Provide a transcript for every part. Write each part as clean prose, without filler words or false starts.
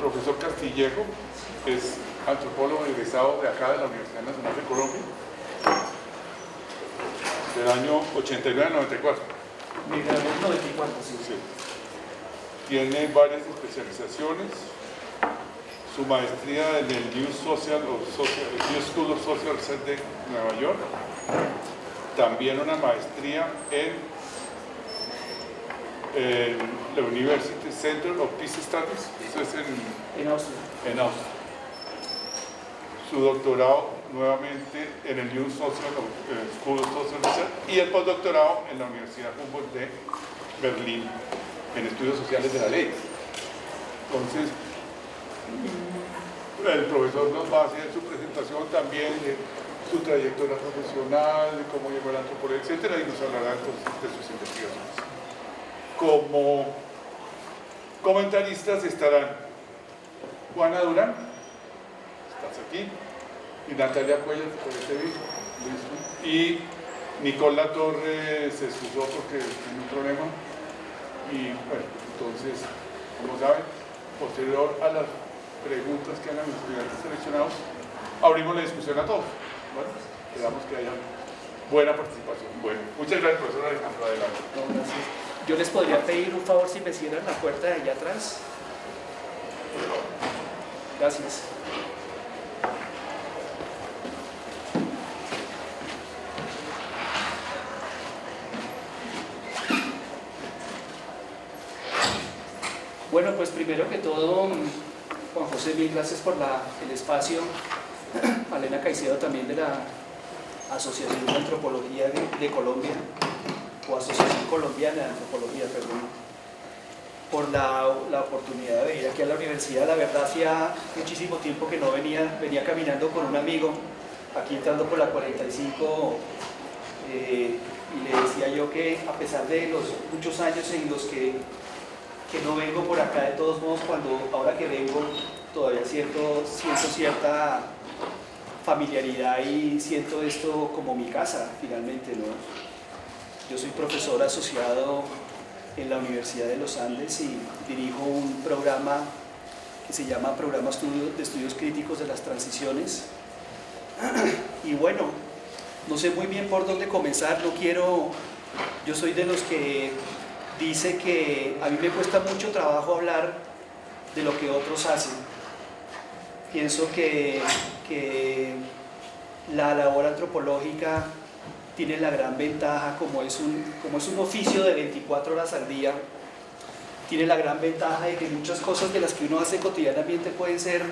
profesor Castillejo es antropólogo egresado de acá de la Universidad Nacional de Colombia, del año 89-94. Me gradué en 94, sí. Sí. Tiene varias especializaciones. Su maestría en el New School of Social Research de Nueva York. También una maestría en la University Center of Peace Studies, eso es En Austria. en Austria. Su doctorado nuevamente en el New School of Social Research y el postdoctorado en la Universidad Humboldt de Berlín en estudios sociales de la ley. Entonces, el profesor nos va a hacer su presentación también de su trayectoria profesional, de cómo llegó a la antropología, etcétera, y nos hablará entonces de sus investigaciones. Como comentaristas estarán Juana Durán, estás aquí, y Natalia Cuellar, por este video, y Nicole Torres se excusó porque tiene un problema, y bueno, entonces, como saben, posterior a las preguntas que hagan los estudiantes seleccionados, abrimos la discusión a todos. Bueno, esperamos que haya buena participación. Bueno, muchas gracias, profesora Alejandro, adelante. No, gracias. Yo les podría pedir un favor si me cierran la puerta de allá atrás. Gracias. Bueno, pues primero que todo, Juan José, mil gracias por el espacio. Malena Caicedo también de la Asociación de Antropología de Colombia, o Asociación Colombiana de Antropología, perdón, por la oportunidad de venir aquí a la universidad. La verdad, hacía muchísimo tiempo que no venía caminando con un amigo, aquí entrando por la 45, y le decía yo que a pesar de los muchos años en los que no vengo por acá, de todos modos, ahora que vengo, todavía siento cierta familiaridad y siento esto como mi casa, finalmente, ¿no? Yo soy profesor asociado en la Universidad de los Andes y dirijo un programa que se llama Programa de Estudios Críticos de las Transiciones. Y bueno, no sé muy bien por dónde comenzar, yo soy de los que dice que a mí me cuesta mucho trabajo hablar de lo que otros hacen. Pienso que la labor antropológica tiene la gran ventaja, como es un oficio de 24 horas al día, tiene la gran ventaja de que muchas cosas de las que uno hace cotidianamente pueden ser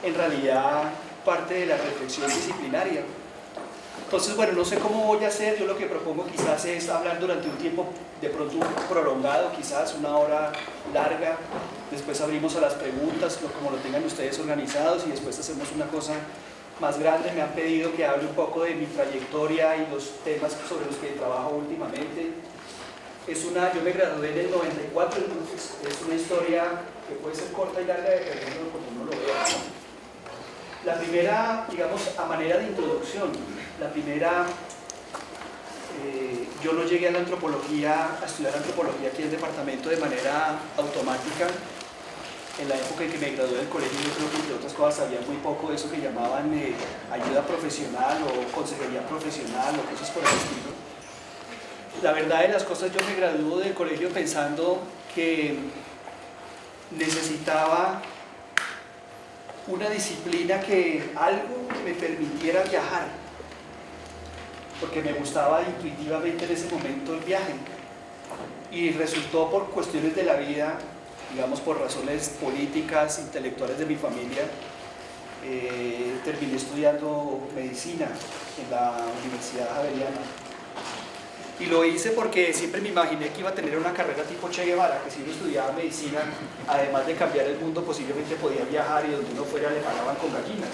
en realidad parte de la reflexión disciplinaria. Entonces, bueno, no sé cómo voy a hacer. Yo lo que propongo quizás es hablar durante un tiempo de pronto prolongado, quizás una hora larga, después abrimos a las preguntas, como lo tengan ustedes organizados, y después hacemos una cosa más grande. Me han pedido que hable un poco de mi trayectoria y los temas sobre los que trabajo últimamente. Yo me gradué en el 94, es una historia que puede ser corta y larga dependiendo como uno lo vea. La primera, digamos, a manera de introducción, yo no llegué a estudiar antropología aquí en el departamento de manera automática. En la época en que me gradué del colegio, yo creo que entre otras cosas sabía muy poco de eso que llamaban ayuda profesional o consejería profesional o cosas por el estilo. La verdad de las cosas, yo me gradué del colegio pensando que necesitaba una disciplina, algo que me permitiera viajar, porque me gustaba intuitivamente en ese momento el viaje, y resultó por cuestiones de la vida, digamos por razones políticas, intelectuales de mi familia, terminé estudiando medicina en la Universidad Javeriana. Y lo hice porque siempre me imaginé que iba a tener una carrera tipo Che Guevara, que si uno estudiaba medicina, además de cambiar el mundo, posiblemente podía viajar y donde uno fuera le pagaban con gallinas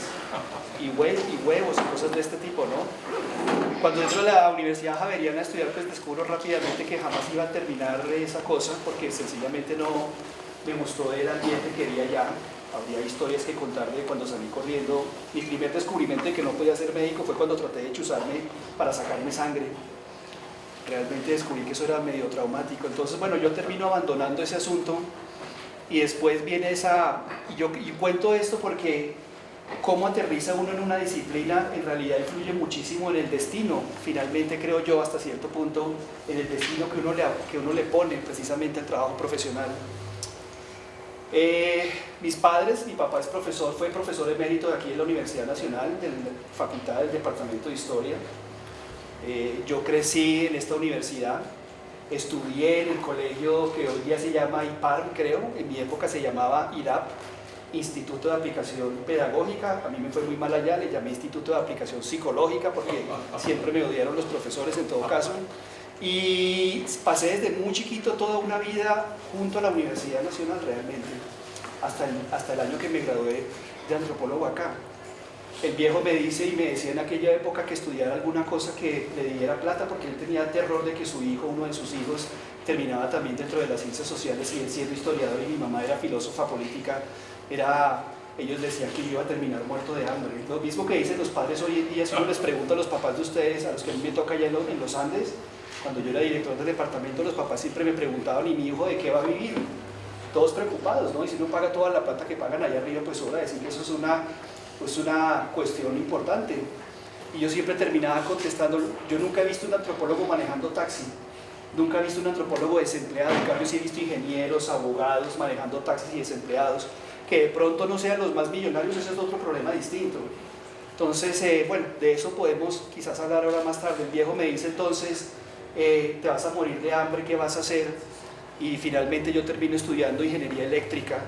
y huevos y cosas de este tipo, ¿no? Cuando entro a la Universidad Javeriana a estudiar, pues descubro rápidamente que jamás iba a terminar esa cosa, porque sencillamente no me gustó el ambiente que quería allá. Habría historias que contar de cuando salí corriendo. Mi primer descubrimiento de que no podía ser médico fue cuando traté de chuzarme para sacarme sangre. Realmente descubrí que eso era medio traumático. Entonces, bueno, yo termino abandonando ese asunto y después viene y cuento esto porque cómo aterriza uno en una disciplina en realidad influye muchísimo en el destino, finalmente creo yo hasta cierto punto, en el destino que uno le pone precisamente al trabajo profesional. Mis padres, mi papá es profesor, fue profesor emérito de aquí en la Universidad Nacional, de la Facultad del Departamento de Historia. Yo crecí en esta universidad, estudié en el colegio que hoy día se llama IPARM, creo, en mi época se llamaba IDAP, Instituto de Aplicación Pedagógica. A mí me fue muy mal allá, le llamé Instituto de Aplicación Psicológica porque siempre me odiaron los profesores en todo caso. Y pasé desde muy chiquito toda una vida junto a la Universidad Nacional realmente, hasta el año que me gradué de antropólogo acá. El viejo me dice y me decía en aquella época que estudiara alguna cosa que le diera plata porque él tenía terror de que su hijo, uno de sus hijos, terminaba también dentro de las ciencias sociales y él siendo historiador y mi mamá era filósofa política, ellos decían que yo iba a terminar muerto de hambre. Lo mismo que dicen los padres hoy en día, si uno les pregunta a los papás de ustedes, a los que a mí me toca allá en los Andes, cuando yo era director del departamento, los papás siempre me preguntaban, ¿y mi hijo de qué va a vivir? Todos preocupados, ¿no? Y si uno paga toda la plata que pagan allá arriba, pues sobra decir que eso es una cuestión importante. Y yo siempre terminaba contestando, yo nunca he visto un antropólogo manejando taxi, nunca he visto un antropólogo desempleado, en cambio sí he visto ingenieros, abogados manejando taxis y desempleados, que de pronto no sean los más millonarios, ese es otro problema distinto. Entonces, bueno, de eso podemos quizás hablar ahora más tarde. El viejo me dice entonces, te vas a morir de hambre, ¿qué vas a hacer? Y finalmente yo termino estudiando ingeniería eléctrica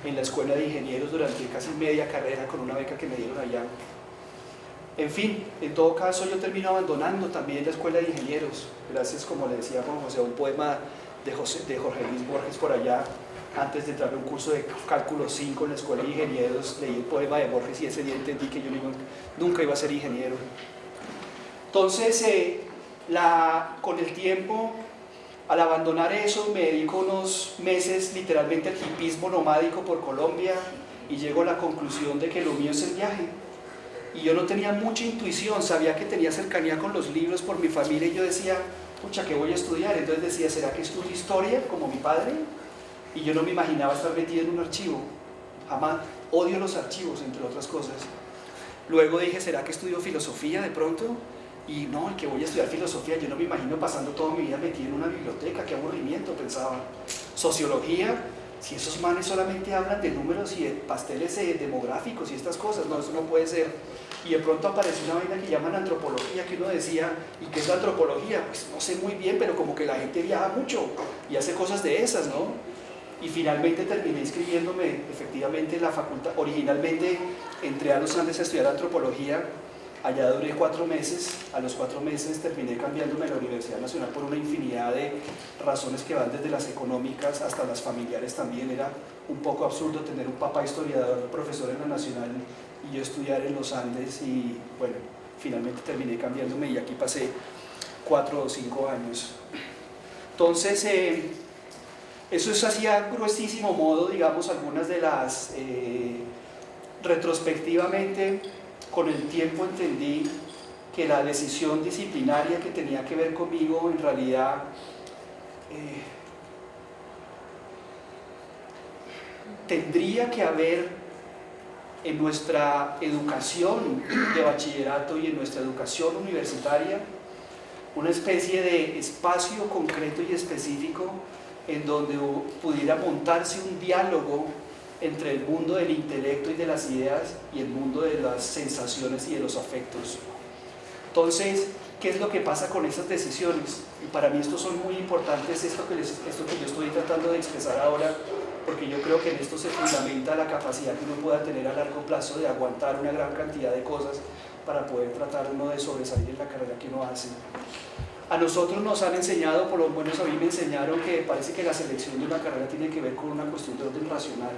en la escuela de ingenieros durante casi media carrera con una beca que me dieron allá. En fin, en todo caso yo termino abandonando también la escuela de ingenieros, gracias, como le decía Juan José, a un poema de Jorge Luis Borges por allá. Antes de entrar a un curso de cálculo 5 en la escuela de ingenieros, leí el poema de Borges y ese día entendí que yo nunca iba a ser ingeniero. Entonces, con el tiempo, al abandonar eso, me dedico unos meses literalmente al hipismo nomádico por Colombia y llego a la conclusión de que lo mío es el viaje. Y yo no tenía mucha intuición, sabía que tenía cercanía con los libros por mi familia y yo decía, pucha, ¿qué voy a estudiar? Entonces decía, ¿será que estudio historia como mi padre? Y yo no me imaginaba estar metido en un archivo, jamás, odio los archivos, entre otras cosas. Luego dije, ¿será que estudio filosofía de pronto? Y no, el que voy a estudiar filosofía, yo no me imagino pasando toda mi vida metido en una biblioteca, qué aburrimiento, pensaba. Sociología, si esos manes solamente hablan de números y de pasteles demográficos y estas cosas, no, eso no puede ser. Y de pronto apareció una vaina que llaman antropología, que uno decía, ¿y qué es la antropología? Pues no sé muy bien, pero como que la gente viaja mucho y hace cosas de esas, ¿no? Y finalmente terminé inscribiéndome efectivamente en la facultad. Originalmente entré a los Andes a estudiar antropología, allá duré 4 meses, a los 4 meses terminé cambiándome a la Universidad Nacional por una infinidad de razones que van desde las económicas hasta las familiares también. Era un poco absurdo tener un papá historiador, profesor en la Nacional y yo estudiar en los Andes y bueno, finalmente terminé cambiándome y aquí pasé 4 o 5 años. Entonces, eso es así a gruesísimo modo, digamos, algunas de las, retrospectivamente, con el tiempo entendí que la decisión disciplinaria que tenía que ver conmigo, en realidad, tendría que haber en nuestra educación de bachillerato y en nuestra educación universitaria, una especie de espacio concreto y específico en donde pudiera montarse un diálogo entre el mundo del intelecto y de las ideas y el mundo de las sensaciones y de los afectos. Entonces, ¿qué es lo que pasa con esas decisiones? Y para mí estos son muy importantes, esto que yo estoy tratando de expresar ahora, porque yo creo que en esto se fundamenta la capacidad que uno pueda tener a largo plazo de aguantar una gran cantidad de cosas para poder tratar uno de sobresalir en la carrera que uno hace. A nosotros nos han enseñado, por lo menos a mí me enseñaron, que parece que la selección de una carrera tiene que ver con una cuestión de orden racional.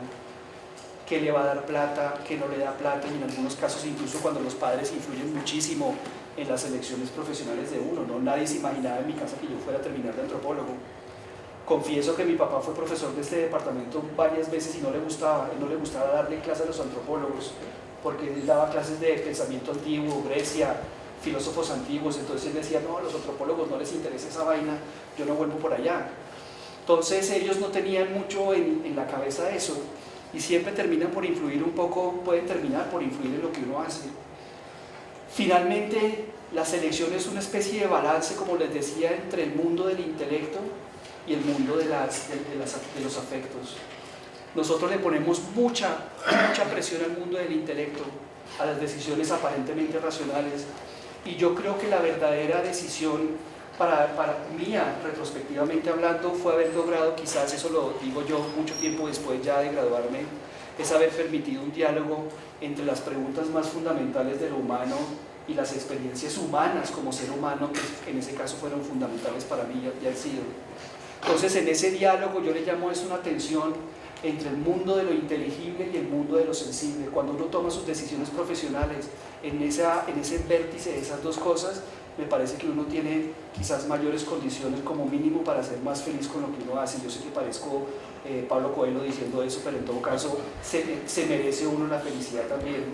¿Qué le va a dar plata? ¿Qué no le da plata? Y en algunos casos incluso cuando los padres influyen muchísimo en las elecciones profesionales de uno, ¿no? Nadie se imaginaba en mi casa que yo fuera a terminar de antropólogo. Confieso que mi papá fue profesor de este departamento varias veces y no le gustaba darle clases a los antropólogos, porque él daba clases de pensamiento antiguo, Grecia, filósofos antiguos, entonces él decía, no, a los antropólogos no les interesa esa vaina, yo no vuelvo por allá. Entonces ellos no tenían mucho en la cabeza eso, y siempre terminan por influir un poco, pueden terminar por influir en lo que uno hace. Finalmente, la selección es una especie de balance, como les decía, entre el mundo del intelecto y el mundo de los afectos. Nosotros le ponemos mucha presión al mundo del intelecto, a las decisiones aparentemente racionales, y yo creo que la verdadera decisión para mía, retrospectivamente hablando, fue haber logrado, quizás eso lo digo yo mucho tiempo después ya de graduarme, es haber permitido un diálogo entre las preguntas más fundamentales de lo humano y las experiencias humanas como ser humano, que en ese caso fueron fundamentales para mí y han sido. Entonces, en ese diálogo yo le llamo eso una tensión entre el mundo de lo inteligible y el mundo de lo sensible. Cuando uno toma sus decisiones profesionales en ese vértice de esas dos cosas, me parece que uno tiene quizás mayores condiciones como mínimo para ser más feliz con lo que uno hace. Yo sé que parezco Pablo Coelho diciendo eso, pero en todo caso se merece uno la felicidad también.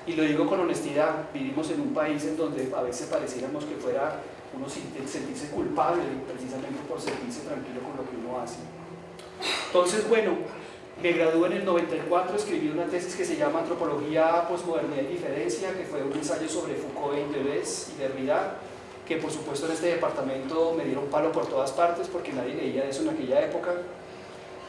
Y lo digo con honestidad, vivimos en un país en donde a veces pareciéramos que fuera uno sentirse culpable precisamente por sentirse tranquilo con lo que uno hace. Entonces, bueno, me gradué en el 94, escribí una tesis que se llama Antropología, Posmodernidad y Diferencia, que fue un ensayo sobre Foucault y Deleuze y Derrida, que por supuesto en este departamento me dieron palo por todas partes porque nadie leía eso en aquella época,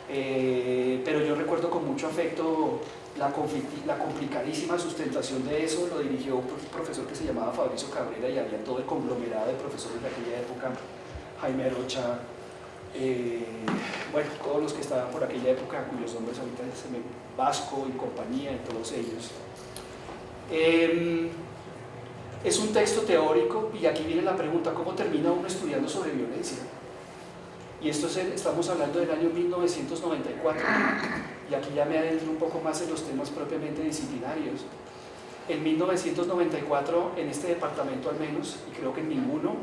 pero yo recuerdo con mucho afecto la complicadísima sustentación de eso. Lo dirigió un profesor que se llamaba Fabrizio Cabrera y había todo el conglomerado de profesores de aquella época, Jaime Arocha, bueno, todos los que estaban por aquella época, cuyos nombres ahorita se me Vasco y compañía, y todos ellos. Es un texto teórico y aquí viene la pregunta: ¿cómo termina uno estudiando sobre violencia? Y esto estamos hablando del año 1994 y aquí ya me adentro un poco más en los temas propiamente disciplinarios. En 1994, en este departamento al menos, y creo que en ninguno,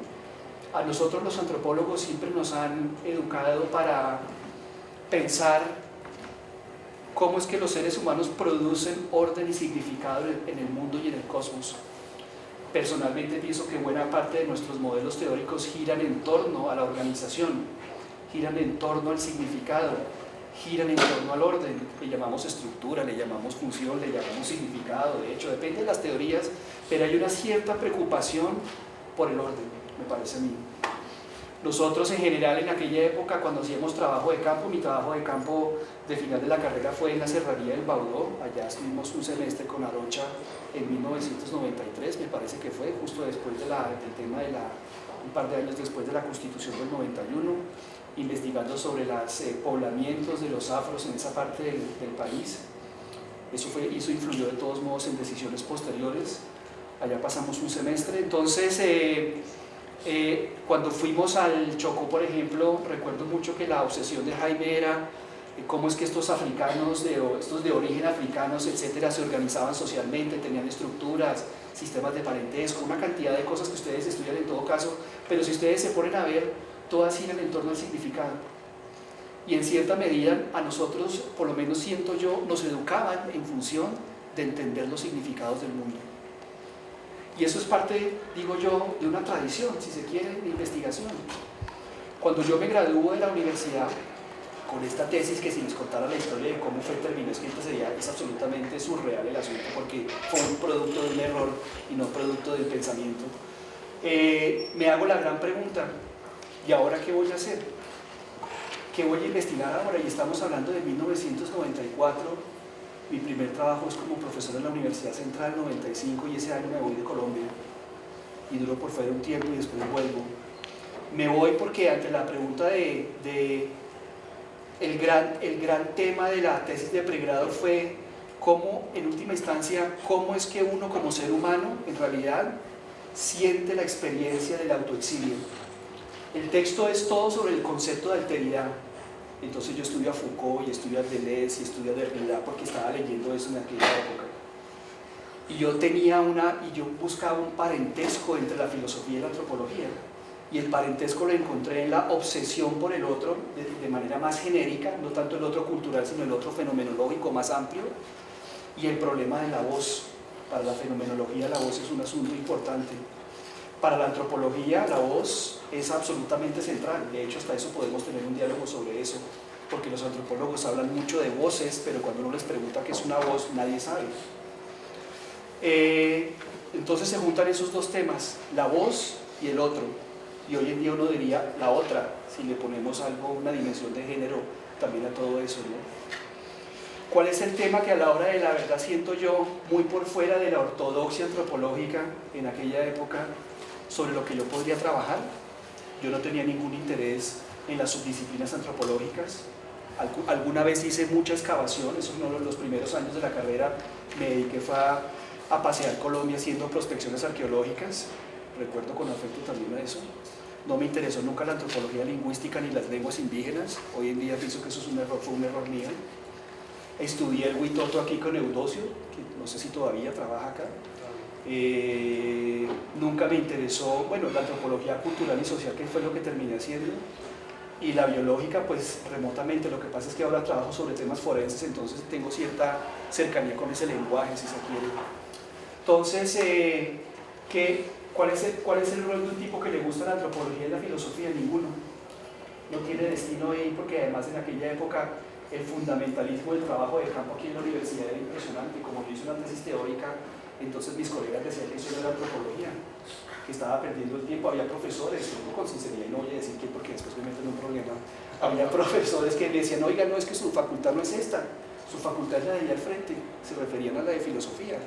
a nosotros los antropólogos siempre nos han educado para pensar cómo es que los seres humanos producen orden y significado en el mundo y en el cosmos. Personalmente pienso que buena parte de nuestros modelos teóricos giran en torno a la organización, giran en torno al significado, giran en torno al orden. Le llamamos estructura, le llamamos función, le llamamos significado. De hecho, depende de las teorías, pero hay una cierta preocupación por el orden, me parece a mí. Nosotros en general en aquella época, cuando hacíamos trabajo de campo, mi trabajo de campo de final de la carrera fue en la Serranía del Baudó. Allá estuvimos un semestre con Arocha en 1993, me parece que fue justo después del tema de un par de años después de la Constitución del 91, investigando sobre los poblamientos de los afros en esa parte del país. Eso influyó de todos modos en decisiones posteriores. Allá pasamos un semestre. Entonces, cuando fuimos al Chocó, por ejemplo, recuerdo mucho que la obsesión de Jaime era cómo es que estos africanos, estos de origen africanos, etcétera, se organizaban socialmente, tenían estructuras, sistemas de parentesco, una cantidad de cosas que ustedes estudian en todo caso, pero si ustedes se ponen a ver, todas giran en torno al significado. Y en cierta medida a nosotros, por lo menos siento yo, nos educaban en función de entender los significados del mundo. Y eso es parte, digo yo, de una tradición, si se quiere, de investigación. Cuando yo me gradué de la universidad con esta tesis, que si les contara la historia de cómo terminó escrita es absolutamente surreal el asunto, porque fue un producto de un error y no producto del pensamiento, me hago la gran pregunta: ¿y ahora qué voy a hacer? ¿Qué voy a investigar ahora? Y estamos hablando de 1994. Mi primer trabajo es como profesor en la Universidad Central, 95, y ese año me voy de Colombia y duro por fuera un tiempo y después vuelvo. Me voy porque ante la pregunta el gran tema de la tesis de pregrado fue cómo, en última instancia, cómo es que uno como ser humano en realidad siente la experiencia del autoexilio. El texto es todo sobre el concepto de alteridad. Entonces yo estudio a Foucault y estudio a Deleuze y estudio a Derrida porque estaba leyendo eso en aquella época. Y yo buscaba un parentesco entre la filosofía y la antropología. Y el parentesco lo encontré en la obsesión por el otro, de manera más genérica, no tanto el otro cultural, sino el otro fenomenológico más amplio, y el problema de la voz. Para la fenomenología la voz es un asunto importante. Para la antropología la voz es absolutamente central. De hecho, hasta eso podemos tener un diálogo sobre eso, porque los antropólogos hablan mucho de voces, pero cuando uno les pregunta qué es una voz, nadie sabe. Entonces se juntan esos dos temas, la voz y el otro, y hoy en día uno diría la otra, si le ponemos algo, una dimensión de género también a todo eso, ¿no? ¿Cuál es el tema que a la hora de la verdad siento yo muy por fuera de la ortodoxia antropológica en aquella época sobre lo que yo podría trabajar? Yo no tenía ningún interés en las subdisciplinas antropológicas. Alguna vez hice mucha excavación, eso uno de los primeros años de la carrera me dediqué a pasear Colombia haciendo prospecciones arqueológicas, recuerdo con afecto también a eso. No me interesó nunca la antropología lingüística ni las lenguas indígenas, hoy en día pienso que eso es un error, fue un error mío. Estudié el Huitoto aquí con Eudosio, que no sé si todavía trabaja acá. Nunca me interesó, bueno, la antropología cultural y social, que fue lo que terminé haciendo, y la biológica, pues remotamente. Lo que pasa es que ahora trabajo sobre temas forenses, entonces tengo cierta cercanía con ese lenguaje, si se quiere. Entonces, ¿cuál es el rol de un tipo que le gusta la antropología y la filosofía? Ninguno. No tiene destino ahí, porque además en aquella época el fundamentalismo del trabajo de campo aquí en la universidad era impresionante. Como yo hice una tesis teórica, entonces mis colegas decían que eso no era antropología, que estaba perdiendo el tiempo. Había profesores, yo con sinceridad, y no voy a decir quién porque después me meten en un problema, había profesores que me decían, oiga, no, es que su facultad no es esta, su facultad es la de allá al frente. Se referían a la de filosofía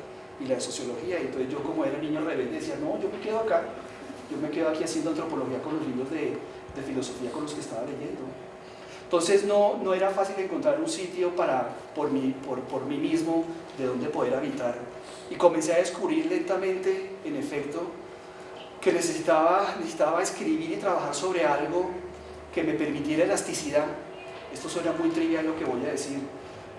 y la de sociología, y entonces yo, como era niño rebelde, decía, no, yo me quedo acá, yo me quedo aquí haciendo antropología con los libros de filosofía con los que estaba leyendo. Entonces no era fácil encontrar un sitio por mí mismo de donde poder habitar, y comencé a descubrir lentamente, en efecto, que necesitaba escribir y trabajar sobre algo que me permitiera elasticidad. Esto suena muy trivial lo que voy a decir,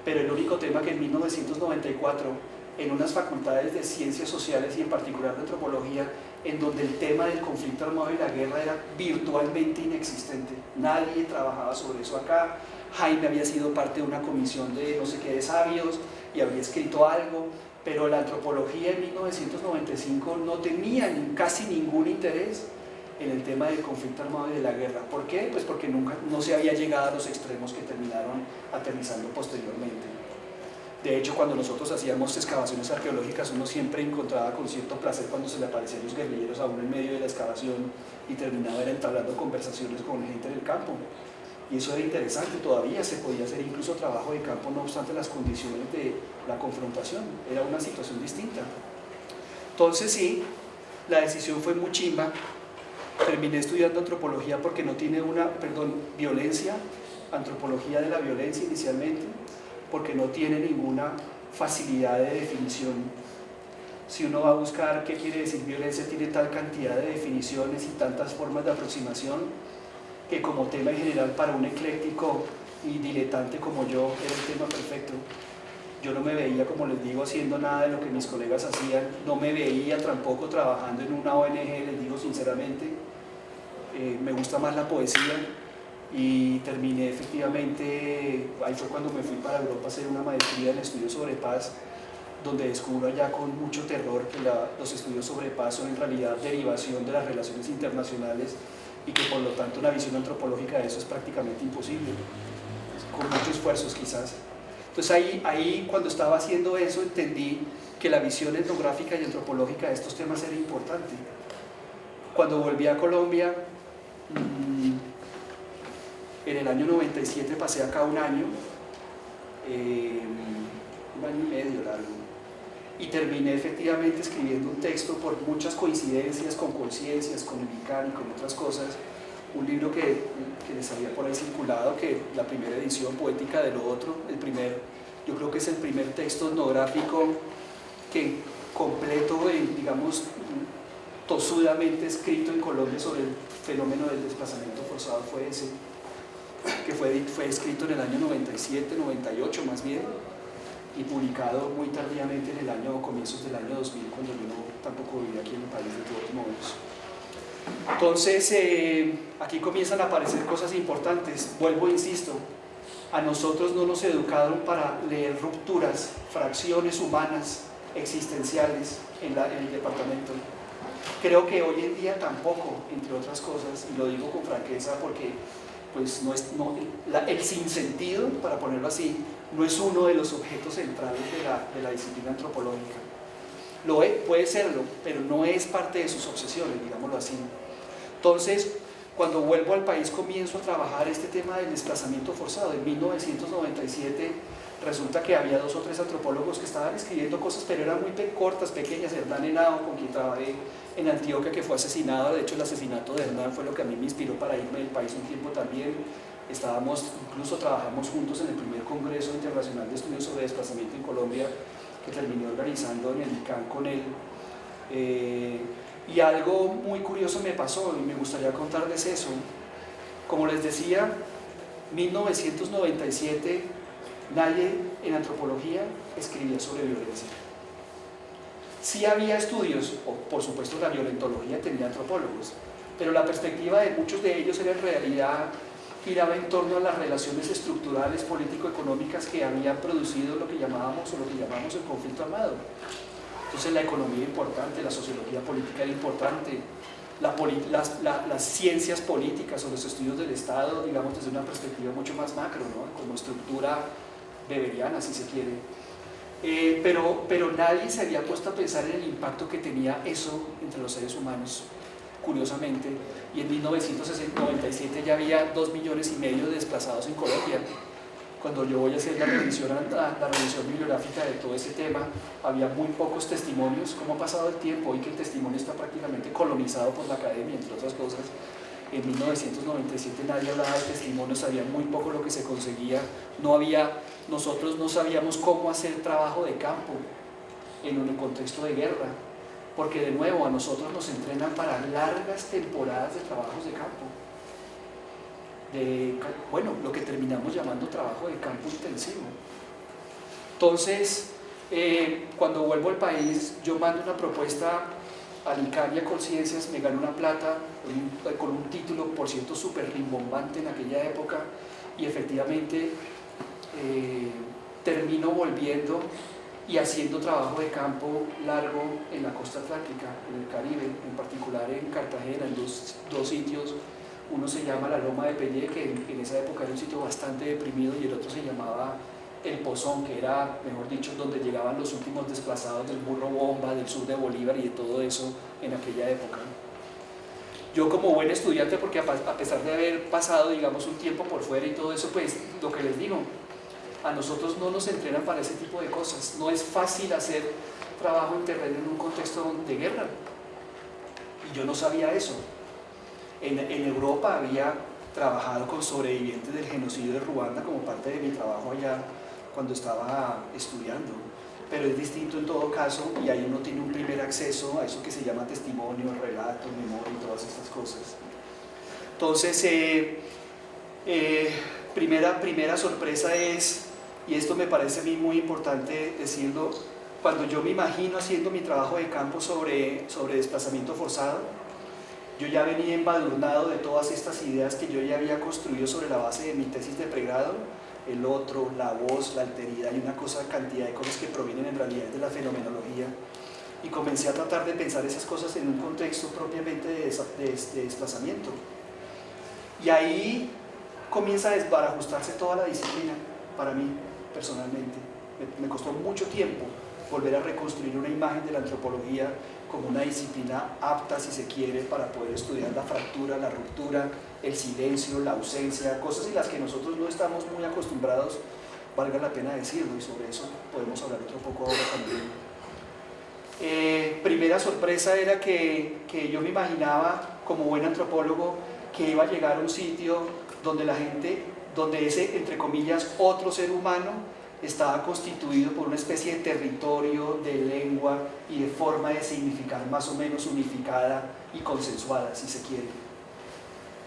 pero el único tema que en 1994, en unas facultades de ciencias sociales y en particular de antropología, en donde el tema del conflicto armado y la guerra era virtualmente inexistente, nadie trabajaba sobre eso acá. Jaime había sido parte de una comisión de no sé qué de sabios y había escrito algo, pero la antropología en 1995 no tenía casi ningún interés en el tema del conflicto armado y de la guerra. ¿Por qué? Pues porque no se había llegado a los extremos que terminaron aterrizando posteriormente. De hecho, cuando nosotros hacíamos excavaciones arqueológicas, uno siempre encontraba con cierto placer cuando se le aparecían los guerrilleros a uno en medio de la excavación y terminaba entablando conversaciones con gente del campo. Y eso era interesante, todavía se podía hacer incluso trabajo de campo, no obstante las condiciones de la confrontación, era una situación distinta. Entonces sí, la decisión fue muy chimba. Terminé estudiando antropología porque no tiene violencia, antropología de la violencia inicialmente, porque no tiene ninguna facilidad de definición. Si uno va a buscar qué quiere decir violencia, tiene tal cantidad de definiciones y tantas formas de aproximación que como tema en general para un ecléctico y diletante como yo era el tema perfecto. Yo no me veía, como les digo, haciendo nada de lo que mis colegas hacían, no me veía tampoco trabajando en una ONG, les digo sinceramente. Me gusta más la poesía, y terminé efectivamente, ahí fue cuando me fui para Europa a hacer una maestría en estudios sobre paz, donde descubro allá con mucho terror que los estudios sobre paz son en realidad derivación de las relaciones internacionales y que por lo tanto una visión antropológica de eso es prácticamente imposible, con muchos esfuerzos quizás. Entonces ahí cuando estaba haciendo eso entendí que la visión etnográfica y antropológica de estos temas era importante. Cuando volví a Colombia, en el año 97 pasé acá un año y medio largo, y terminé efectivamente escribiendo un texto por muchas coincidencias, con conciencias, con el ICANN y con otras cosas, un libro que les había por ahí circulado, que la primera edición poética de lo otro, yo creo que es el primer texto etnográfico que completo, digamos, tosudamente escrito en Colombia sobre el fenómeno del desplazamiento forzado, fue ese, que fue escrito en el año 97, 98 más bien, y publicado muy tardíamente en el año, comienzos del año 2000, cuando yo tampoco vivía aquí en el país de todos modos. Entonces, aquí comienzan a aparecer cosas importantes. Vuelvo e insisto, a nosotros no nos educaron para leer rupturas, fracciones humanas, existenciales en el departamento. Creo que hoy en día tampoco, entre otras cosas, y lo digo con franqueza porque pues el sinsentido, para ponerlo así, no es uno de los objetos centrales de la disciplina antropológica. Puede serlo, pero no es parte de sus obsesiones, digámoslo así. Entonces, cuando vuelvo al país comienzo a trabajar este tema del desplazamiento forzado. En 1997 resulta que había 2 o 3 antropólogos que estaban escribiendo cosas, pero eran muy cortas, pequeñas. Hernán Henao, con quien trabajé en Antioquia, que fue asesinado. De hecho, el asesinato de Hernán fue lo que a mí me inspiró para irme del país un tiempo también. Incluso trabajamos juntos en el primer Congreso Internacional de Estudios sobre Desplazamiento en Colombia, que terminé organizando en el ICANN con él. Y algo muy curioso me pasó y me gustaría contarles eso. Como les decía, 1997 nadie en antropología escribía sobre violencia. Sí había estudios, por supuesto la violentología tenía antropólogos, pero la perspectiva de muchos de ellos era en realidad giraba en torno a las relaciones estructurales político-económicas que habían producido lo que llamamos el conflicto armado. Entonces la economía era importante, la sociología política era importante, las ciencias políticas o los estudios del Estado, digamos desde una perspectiva mucho más macro, ¿no? Como estructura weberiana, si se quiere. Pero nadie se había puesto a pensar en el impacto que tenía eso entre los seres humanos, curiosamente. Y en 1997 ya había 2,5 millones de desplazados en Colombia. Cuando yo voy a hacer la revisión bibliográfica de todo ese tema, había muy pocos testimonios. ¿Cómo ha pasado el tiempo? Hoy que el testimonio está prácticamente colonizado por la academia, entre otras cosas. En 1997 nadie hablaba de testimonios, sabía muy poco lo que se conseguía. Nosotros no sabíamos cómo hacer trabajo de campo en un contexto de guerra, porque de nuevo a nosotros nos entrenan para largas temporadas de trabajos de campo. Lo que terminamos llamando trabajo de campo intensivo. Entonces, cuando vuelvo al país, yo mando una propuesta al ICANN y a Colciencias, me gano una plata con un título, por cierto, súper rimbombante en aquella época, y efectivamente termino volviendo y haciendo trabajo de campo largo en la costa atlántica, en el Caribe, en particular en Cartagena, en dos sitios. Uno se llama la Loma de Pelle, que en esa época era un sitio bastante deprimido, y el otro se llamaba El Pozón, que era, mejor dicho, donde llegaban los últimos desplazados del burro bomba, del sur de Bolívar y de todo eso en aquella época. Yo como buen estudiante, porque a pesar de haber pasado, digamos, un tiempo por fuera y todo eso, pues lo que les digo, a nosotros no nos entrenan para ese tipo de cosas. No es fácil hacer trabajo en terreno en un contexto de guerra, y yo no sabía eso. En Europa había trabajado con sobrevivientes del genocidio de Ruanda como parte de mi trabajo allá cuando estaba estudiando, pero es distinto en todo caso, y ahí uno tiene un primer acceso a eso que se llama testimonio, relato, memoria y todas estas cosas. Entonces, primera sorpresa es, y esto me parece a mí muy importante decirlo, cuando yo me imagino haciendo mi trabajo de campo sobre desplazamiento forzado, yo ya venía embadurnado de todas estas ideas que yo ya había construido sobre la base de mi tesis de pregrado: el otro, la voz, la alteridad y una cantidad de cosas que provienen en realidad de la fenomenología, y comencé a tratar de pensar esas cosas en un contexto propiamente de desplazamiento, y ahí comienza a desbarajustarse toda la disciplina para mí personalmente. Me costó mucho tiempo volver a reconstruir una imagen de la antropología como una disciplina apta, si se quiere, para poder estudiar la fractura, la ruptura, el silencio, la ausencia, cosas en las que nosotros no estamos muy acostumbrados, valga la pena decirlo, y sobre eso podemos hablar otro poco ahora también. Primera sorpresa era que yo me imaginaba, como buen antropólogo, que iba a llegar a un sitio donde ese, entre comillas, otro ser humano estaba constituido por una especie de territorio, de lengua y de forma de significar más o menos unificada y consensuada, si se quiere.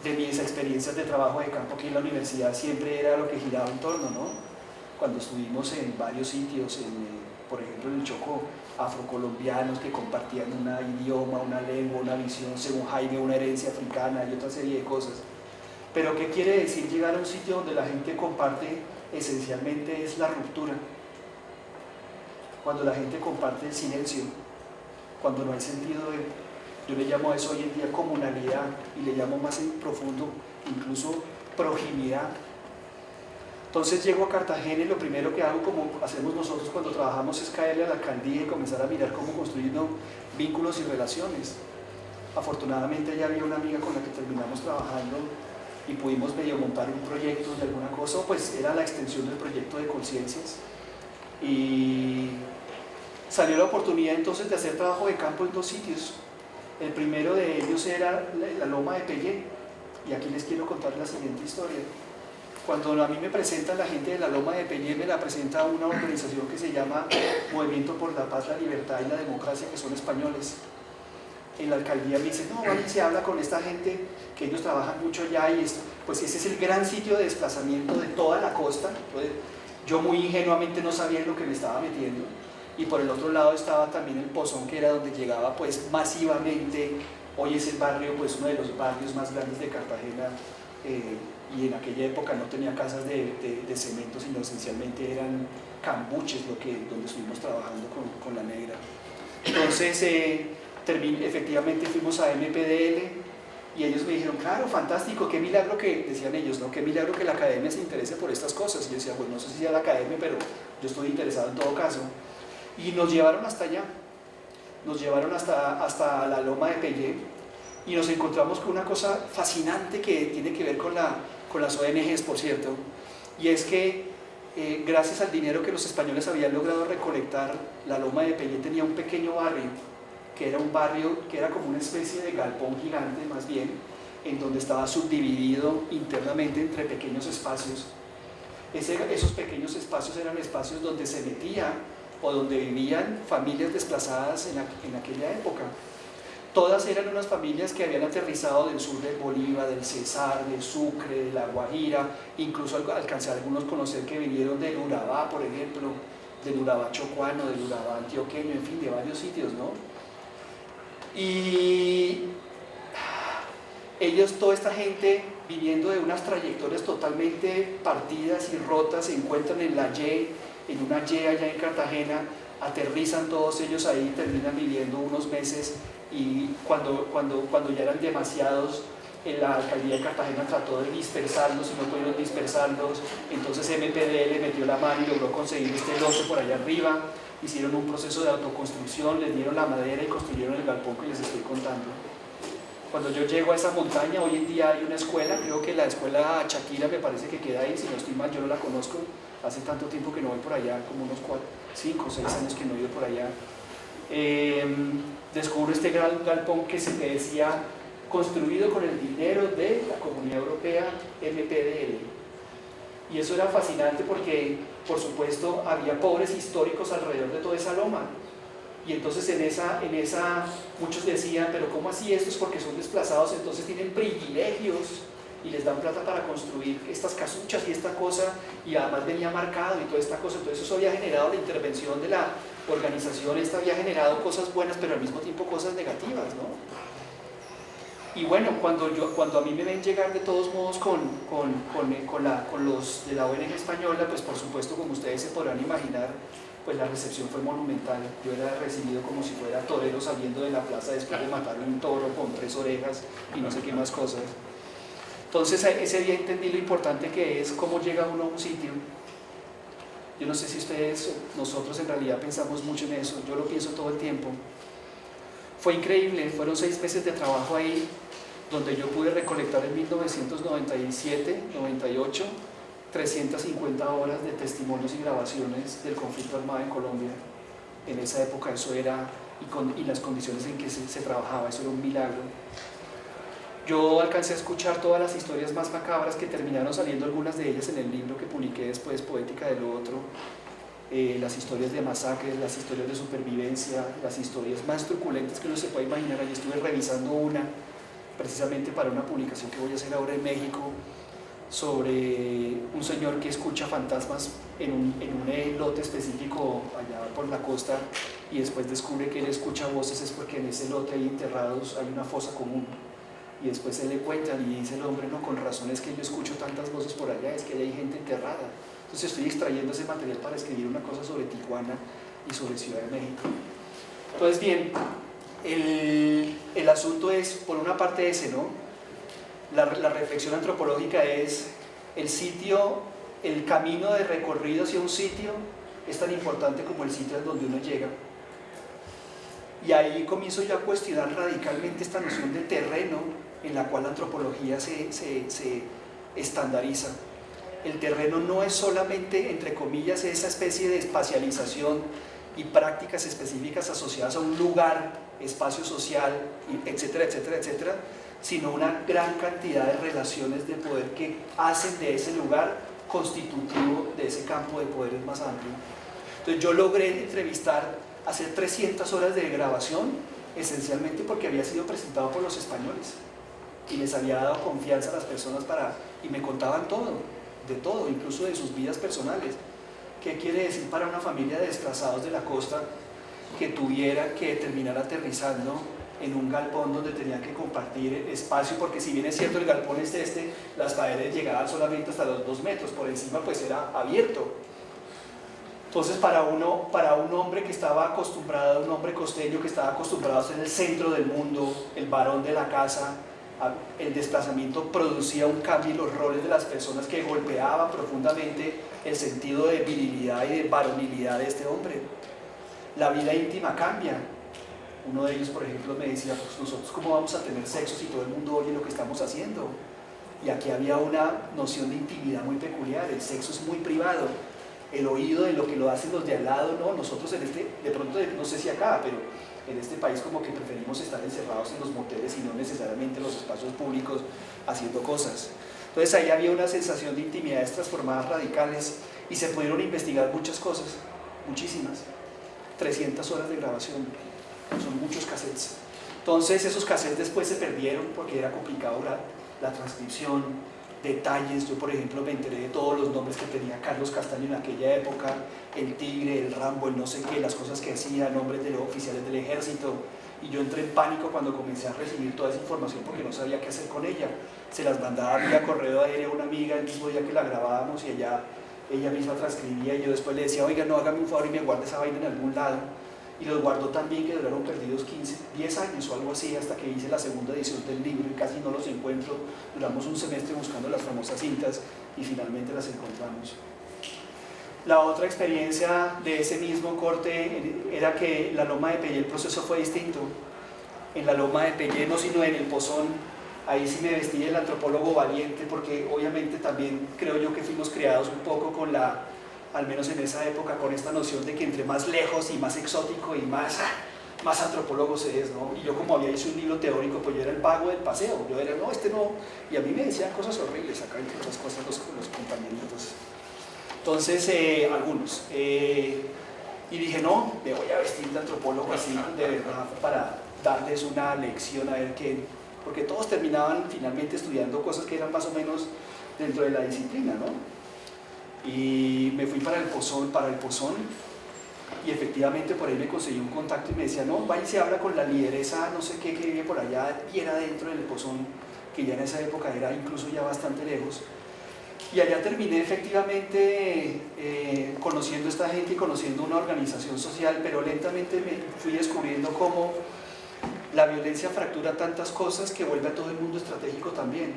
De mis experiencias de trabajo de campo aquí en la universidad siempre era lo que giraba en torno, ¿no? Cuando estuvimos en varios sitios, por ejemplo en el Chocó, afrocolombianos que compartían un idioma, una lengua, una visión, según Jaime, una herencia africana y otra serie de cosas. Pero ¿qué quiere decir llegar a un sitio donde la gente comparte? Esencialmente es la ruptura. Cuando la gente comparte el silencio, cuando no hay sentido Yo le llamo a eso hoy en día comunalidad y le llamo más en profundo incluso proximidad. Entonces llego a Cartagena y lo primero que hago, como hacemos nosotros cuando trabajamos, es caerle a la alcaldía y comenzar a mirar cómo construir vínculos y relaciones. Afortunadamente ya había una amiga con la que terminamos trabajando y pudimos medio montar un proyecto de alguna cosa, pues era la extensión del proyecto de Conciencias. Y salió la oportunidad entonces de hacer trabajo de campo en 2 sitios. El primero de ellos era la Loma de Pellé, y aquí les quiero contar la siguiente historia. Cuando a mí me presentan la gente de la Loma de Pellé, me la presenta una organización que se llama Movimiento por la Paz, la Libertad y la Democracia, que son españoles. En la alcaldía me dicen, no, vale, se habla con esta gente, que ellos trabajan mucho allá, y esto, pues ese es el gran sitio de desplazamiento de toda la costa. Entonces, yo muy ingenuamente no sabía en lo que me estaba metiendo. Y por el otro lado estaba también el Pozón, que era donde llegaba pues masivamente. Hoy es el barrio, pues uno de los barrios más grandes de Cartagena, y en aquella época no tenía casas de cemento, sino esencialmente eran cambuches, donde estuvimos trabajando con la negra. Entonces efectivamente fuimos a MPDL y ellos me dijeron, claro, fantástico, qué milagro que, decían ellos, ¿no? Qué milagro que la academia se interese por estas cosas. Y yo decía, bueno, no sé si sea la academia, pero yo estoy interesado en todo caso. Y nos llevaron hasta allá, nos llevaron hasta la Loma de Pellé, y nos encontramos con una cosa fascinante que tiene que ver con las ONGs, por cierto, y es que gracias al dinero que los españoles habían logrado recolectar, la Loma de Pellé tenía un pequeño barrio, que era un barrio que era como una especie de galpón gigante más bien, en donde estaba subdividido internamente entre pequeños espacios. Esos pequeños espacios eran espacios donde se metía o donde vivían familias desplazadas en aquella época. Todas eran unas familias que habían aterrizado del sur del Bolívar, del Cesar, del Sucre, de la Guajira, incluso alcancé a algunos conocer que vinieron del Urabá, por ejemplo, del Urabá chocuano, del Urabá antioqueño, en fin, de varios sitios, ¿no? Y ellos, toda esta gente, viviendo de unas trayectorias totalmente partidas y rotas, se encuentran en una Y allá en Cartagena, aterrizan todos ellos ahí, terminan viviendo unos meses, y cuando ya eran demasiados, la alcaldía de Cartagena trató de dispersarlos y no pudieron dispersarlos. Entonces MPDL metió la mano y logró conseguir este lote por allá arriba, hicieron un proceso de autoconstrucción, les dieron la madera y construyeron el galpón que les estoy contando. Cuando yo llego a esa montaña, hoy en día hay una escuela, creo que la escuela Shakira me parece que queda ahí, si no estoy mal, yo no la conozco, hace tanto tiempo que no voy por allá, como unos 5 o 6 años que no he ido por allá. Descubro este gran galpón que se me decía construido con el dinero de la Comunidad Europea, MPDL. Y eso era fascinante porque, por supuesto, había pobres históricos alrededor de toda esa loma. Y entonces en esa muchos decían, pero ¿cómo así? Esto es porque son desplazados, entonces tienen privilegios y les dan plata para construir estas casuchas y esta cosa, y además venía marcado y toda esta cosa. Entonces eso había generado la intervención de la organización, esta había generado cosas buenas, pero al mismo tiempo cosas negativas, ¿no? Y bueno, cuando a mí me ven llegar de todos modos con los de la ONG española, pues por supuesto, como ustedes se podrán imaginar, pues la recepción fue monumental. Yo era recibido como si fuera torero saliendo de la plaza después de matar un toro con 3 orejas y no sé qué más cosas. Entonces ese día entendí lo importante que es cómo llega uno a un sitio. Yo no sé si ustedes, nosotros en realidad pensamos mucho en eso, yo lo pienso todo el tiempo. Fue increíble, fueron 6 meses de trabajo ahí, donde yo pude recolectar en 1997, 98, 350 horas de testimonios y grabaciones del conflicto armado en Colombia. En esa época eso era, y las condiciones en que se trabajaba, eso era un milagro. Yo alcancé a escuchar todas las historias más macabras que terminaron saliendo, algunas de ellas en el libro que publiqué después, Poética de lo Otro, las historias de masacres, las historias de supervivencia, las historias más truculentas que uno se puede imaginar. Allí estuve revisando una, precisamente para una publicación que voy a hacer ahora en México, sobre un señor que escucha fantasmas en un lote específico allá por la costa, y después descubre que él escucha voces es porque en ese lote ahí enterrados hay una fosa común. Y después se le cuentan y dice el hombre, no, con razón es que yo escucho tantas voces por allá, es que hay gente enterrada. Entonces estoy extrayendo ese material para escribir una cosa sobre Tijuana y sobre Ciudad de México. Entonces bien, el asunto es, por una parte ese, ¿no? La reflexión antropológica es el sitio, el camino de recorrido hacia un sitio es tan importante como el sitio en donde uno llega. Y ahí comienzo yo a cuestionar radicalmente esta noción de terreno en la cual la antropología se estandariza. El terreno no es solamente, entre comillas, esa especie de espacialización y prácticas específicas asociadas a un lugar, espacio social, etcétera, etcétera, etcétera, sino una gran cantidad de relaciones de poder que hacen de ese lugar constitutivo de ese campo de poderes más amplio. Entonces yo logré entrevistar, hacer 300 horas de grabación, esencialmente porque había sido presentado por los españoles y les había dado confianza a las personas y me contaban todo, de todo, incluso de sus vidas personales. ¿Qué quiere decir para una familia de desplazados de la costa que tuviera que terminar aterrizando en un galpón donde tenían que compartir espacio? Porque si bien es cierto el galpón es las paredes llegaban solamente hasta los 2 metros, por encima pues era abierto. Entonces para un hombre que estaba acostumbrado, un hombre costeño que estaba acostumbrado a ser el centro del mundo, el varón de la casa, el desplazamiento producía un cambio en los roles de las personas que golpeaba profundamente el sentido de virilidad y de varonilidad de este hombre. La vida íntima cambia. Uno de ellos, por ejemplo, me decía, pues nosotros cómo vamos a tener sexo si todo el mundo oye lo que estamos haciendo. Y aquí había una noción de intimidad muy peculiar, el sexo es muy privado, el oído de lo que lo hacen los de al lado, no, nosotros de pronto, no sé si acá, pero en este país como que preferimos estar encerrados en los moteles y no necesariamente en los espacios públicos haciendo cosas. Entonces ahí había una sensación de intimidades transformadas radicales y se pudieron investigar muchas cosas, muchísimas. 300 horas de grabación, son muchos cassettes. Entonces esos cassettes después se perdieron porque era complicado la transcripción, detalles. Yo por ejemplo me enteré de todos los nombres que tenía Carlos Castaño en aquella época, el Tigre, el Rambo, el no sé qué, las cosas que hacía, nombres de los oficiales del ejército, y yo entré en pánico cuando comencé a recibir toda esa información porque no sabía qué hacer con ella. Se las mandaba vía correo aéreo a una amiga el mismo día que la grabábamos y ella misma transcribía, y yo después le decía, oiga, no, hágame un favor y me guarde esa vaina en algún lado. Y los guardó también, que duraron perdidos 10 años o algo así, hasta que hice la segunda edición del libro y casi no los encuentro. Duramos un semestre buscando las famosas cintas y finalmente las encontramos. La otra experiencia de ese mismo corte era que en la Loma de Pellé el proceso fue distinto. En la Loma de Pellé, no sino en el Pozón, ahí sí me vestí el antropólogo valiente, porque obviamente también creo yo que fuimos criados un poco con al menos en esa época, con esta noción de que entre más lejos y más exótico y más antropólogo se es, ¿no? Y yo como había hecho un libro teórico, pues yo era el vago del paseo, yo era, no, este no, y a mí me decían cosas horribles acá, entre otras cosas los compañeritos. Entonces, algunos. Y dije, no, me voy a vestir de antropólogo así, de verdad, para darles una lección a ver qué, porque todos terminaban finalmente estudiando cosas que eran más o menos dentro de la disciplina, ¿no? Y me fui para el Pozón, y efectivamente por ahí me conseguí un contacto y me decía, no, vaya y se habla con la lideresa, no sé qué, que vive por allá, bien adentro del Pozón, que ya en esa época era incluso ya bastante lejos. Y allá terminé efectivamente conociendo a esta gente y conociendo una organización social, pero lentamente me fui descubriendo cómo la violencia fractura tantas cosas que vuelve a todo el mundo estratégico también.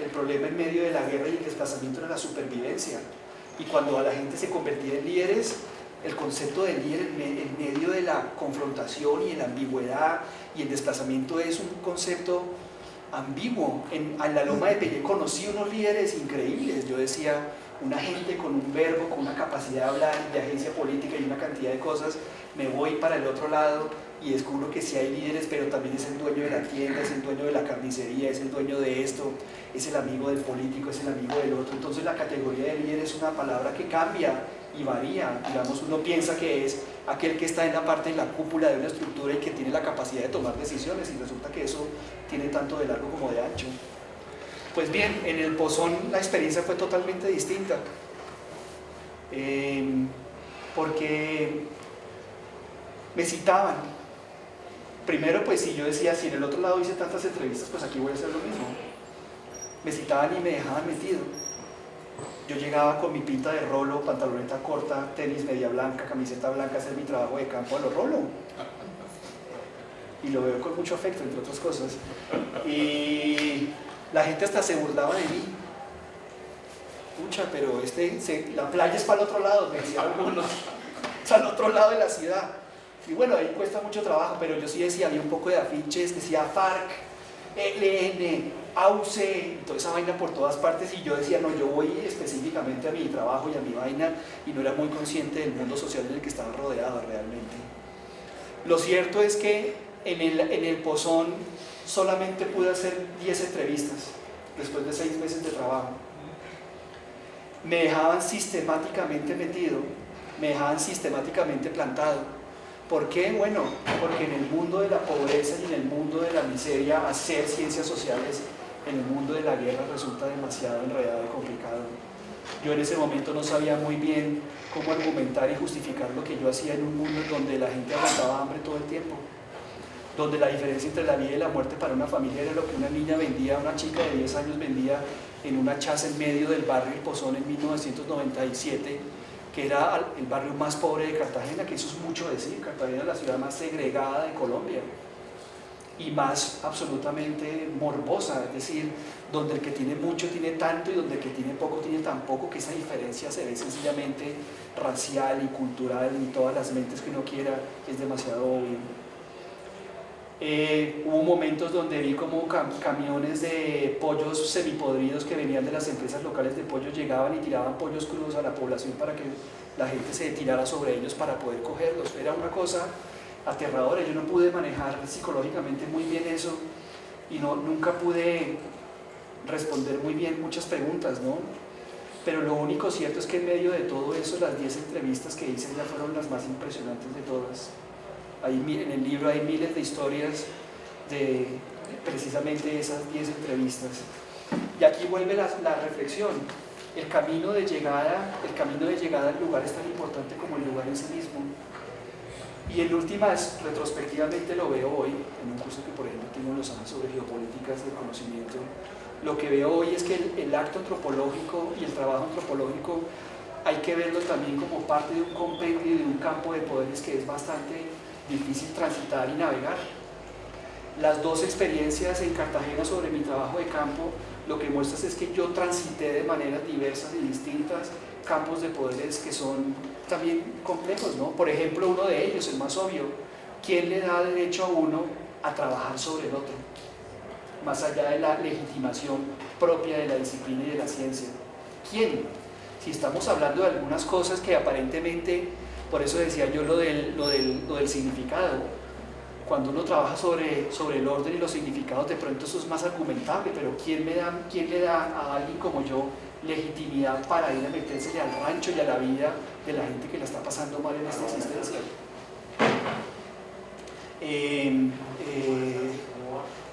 El problema en medio de la guerra y el desplazamiento era la supervivencia. Y cuando a la gente se convertía en líderes, el concepto de líder en medio de la confrontación y en la ambigüedad y el desplazamiento es un concepto ambiguo. En la Loma de Pellé conocí unos líderes increíbles. Yo decía, una gente con un verbo, con una capacidad de hablar, de agencia política y una cantidad de cosas. Me voy para el otro lado y descubro que sí hay líderes, pero también es el dueño de la tienda, es el dueño de la carnicería, es el dueño de esto, es el amigo del político, es el amigo del otro. Entonces la categoría de líder es una palabra que cambia y varía. Digamos, uno piensa que es aquel que está en la parte, en la cúpula de una estructura y que tiene la capacidad de tomar decisiones, y resulta que eso tiene tanto de largo como de ancho. Pues bien, en el Pozón la experiencia fue totalmente distinta, porque me citaban. Primero, pues si yo decía, si en el otro lado hice tantas entrevistas, pues aquí voy a hacer lo mismo. Me citaban y me dejaban metido. Yo llegaba con mi pinta de rolo, pantaloneta corta, tenis media blanca, camiseta blanca, a hacer mi trabajo de campo a lo rolo. y lo veo con mucho afecto, entre otras cosas. Y la gente hasta se burlaba de mí. Pucha, pero la playa es para el otro lado, me decían algunos, es al otro lado de la ciudad. Y bueno, ahí cuesta mucho trabajo, pero yo sí decía, había un poco de afiches, decía FARC, ELN, AUC, y toda esa vaina por todas partes, y yo decía, no, yo voy específicamente a mi trabajo y a mi vaina, y no era muy consciente del mundo social en el que estaba rodeado realmente. Lo cierto es que en el Pozón solamente pude hacer 10 entrevistas, después de 6 meses de trabajo. Me dejaban sistemáticamente metido, me dejaban sistemáticamente plantado. ¿Por qué? Bueno, porque en el mundo de la pobreza y en el mundo de la miseria, hacer ciencias sociales en el mundo de la guerra resulta demasiado enredado y complicado. Yo en ese momento no sabía muy bien cómo argumentar y justificar lo que yo hacía en un mundo donde la gente aguantaba hambre todo el tiempo, donde la diferencia entre la vida y la muerte para una familia era lo que una niña vendía, una chica de 10 años vendía en una chaza en medio del barrio El Pozón en 1997, que era el barrio más pobre de Cartagena, que eso es mucho decir. Cartagena es la ciudad más segregada de Colombia y más absolutamente morbosa, es decir, donde el que tiene mucho tiene tanto y donde el que tiene poco tiene tan poco, que esa diferencia se ve sencillamente racial y cultural y todas las mentes que uno quiera, es demasiado obvio. Hubo momentos donde vi como camiones de pollos semipodridos que venían de las empresas locales de pollos, llegaban y tiraban pollos crudos a la población para que la gente se tirara sobre ellos para poder cogerlos. Era una cosa aterradora. Yo no pude manejar psicológicamente muy bien eso y nunca pude responder muy bien muchas preguntas, ¿no? Pero lo único cierto es que en medio de todo eso, las 10 entrevistas que hice ya fueron las más impresionantes de todas. Ahí en el libro hay miles de historias de precisamente esas 10 entrevistas. Y aquí vuelve la reflexión. El camino de llegada al lugar es tan importante como el lugar en sí mismo. Y en últimas, retrospectivamente lo veo hoy, en un curso que por ejemplo tengo en Los Ángeles sobre geopolíticas del conocimiento, lo que veo hoy es que el acto antropológico y el trabajo antropológico hay que verlo también como parte de un compendio y de un campo de poderes que es bastante difícil transitar y navegar. Las 2 experiencias en Cartagena sobre mi trabajo de campo lo que muestran es que yo transité de maneras diversas y distintas campos de poderes que son también complejos, ¿no? Por ejemplo, uno de ellos, el más obvio, ¿quién le da derecho a uno a trabajar sobre el otro? Más allá de la legitimación propia de la disciplina y de la ciencia. ¿Quién? Si estamos hablando de algunas cosas que aparentemente, por eso decía yo lo del significado. Cuando uno trabaja sobre el orden y los significados, de pronto eso es más argumentable, pero ¿quién le da a alguien como yo legitimidad para ir a metérsele al rancho y a la vida de la gente que la está pasando mal en esta existencia?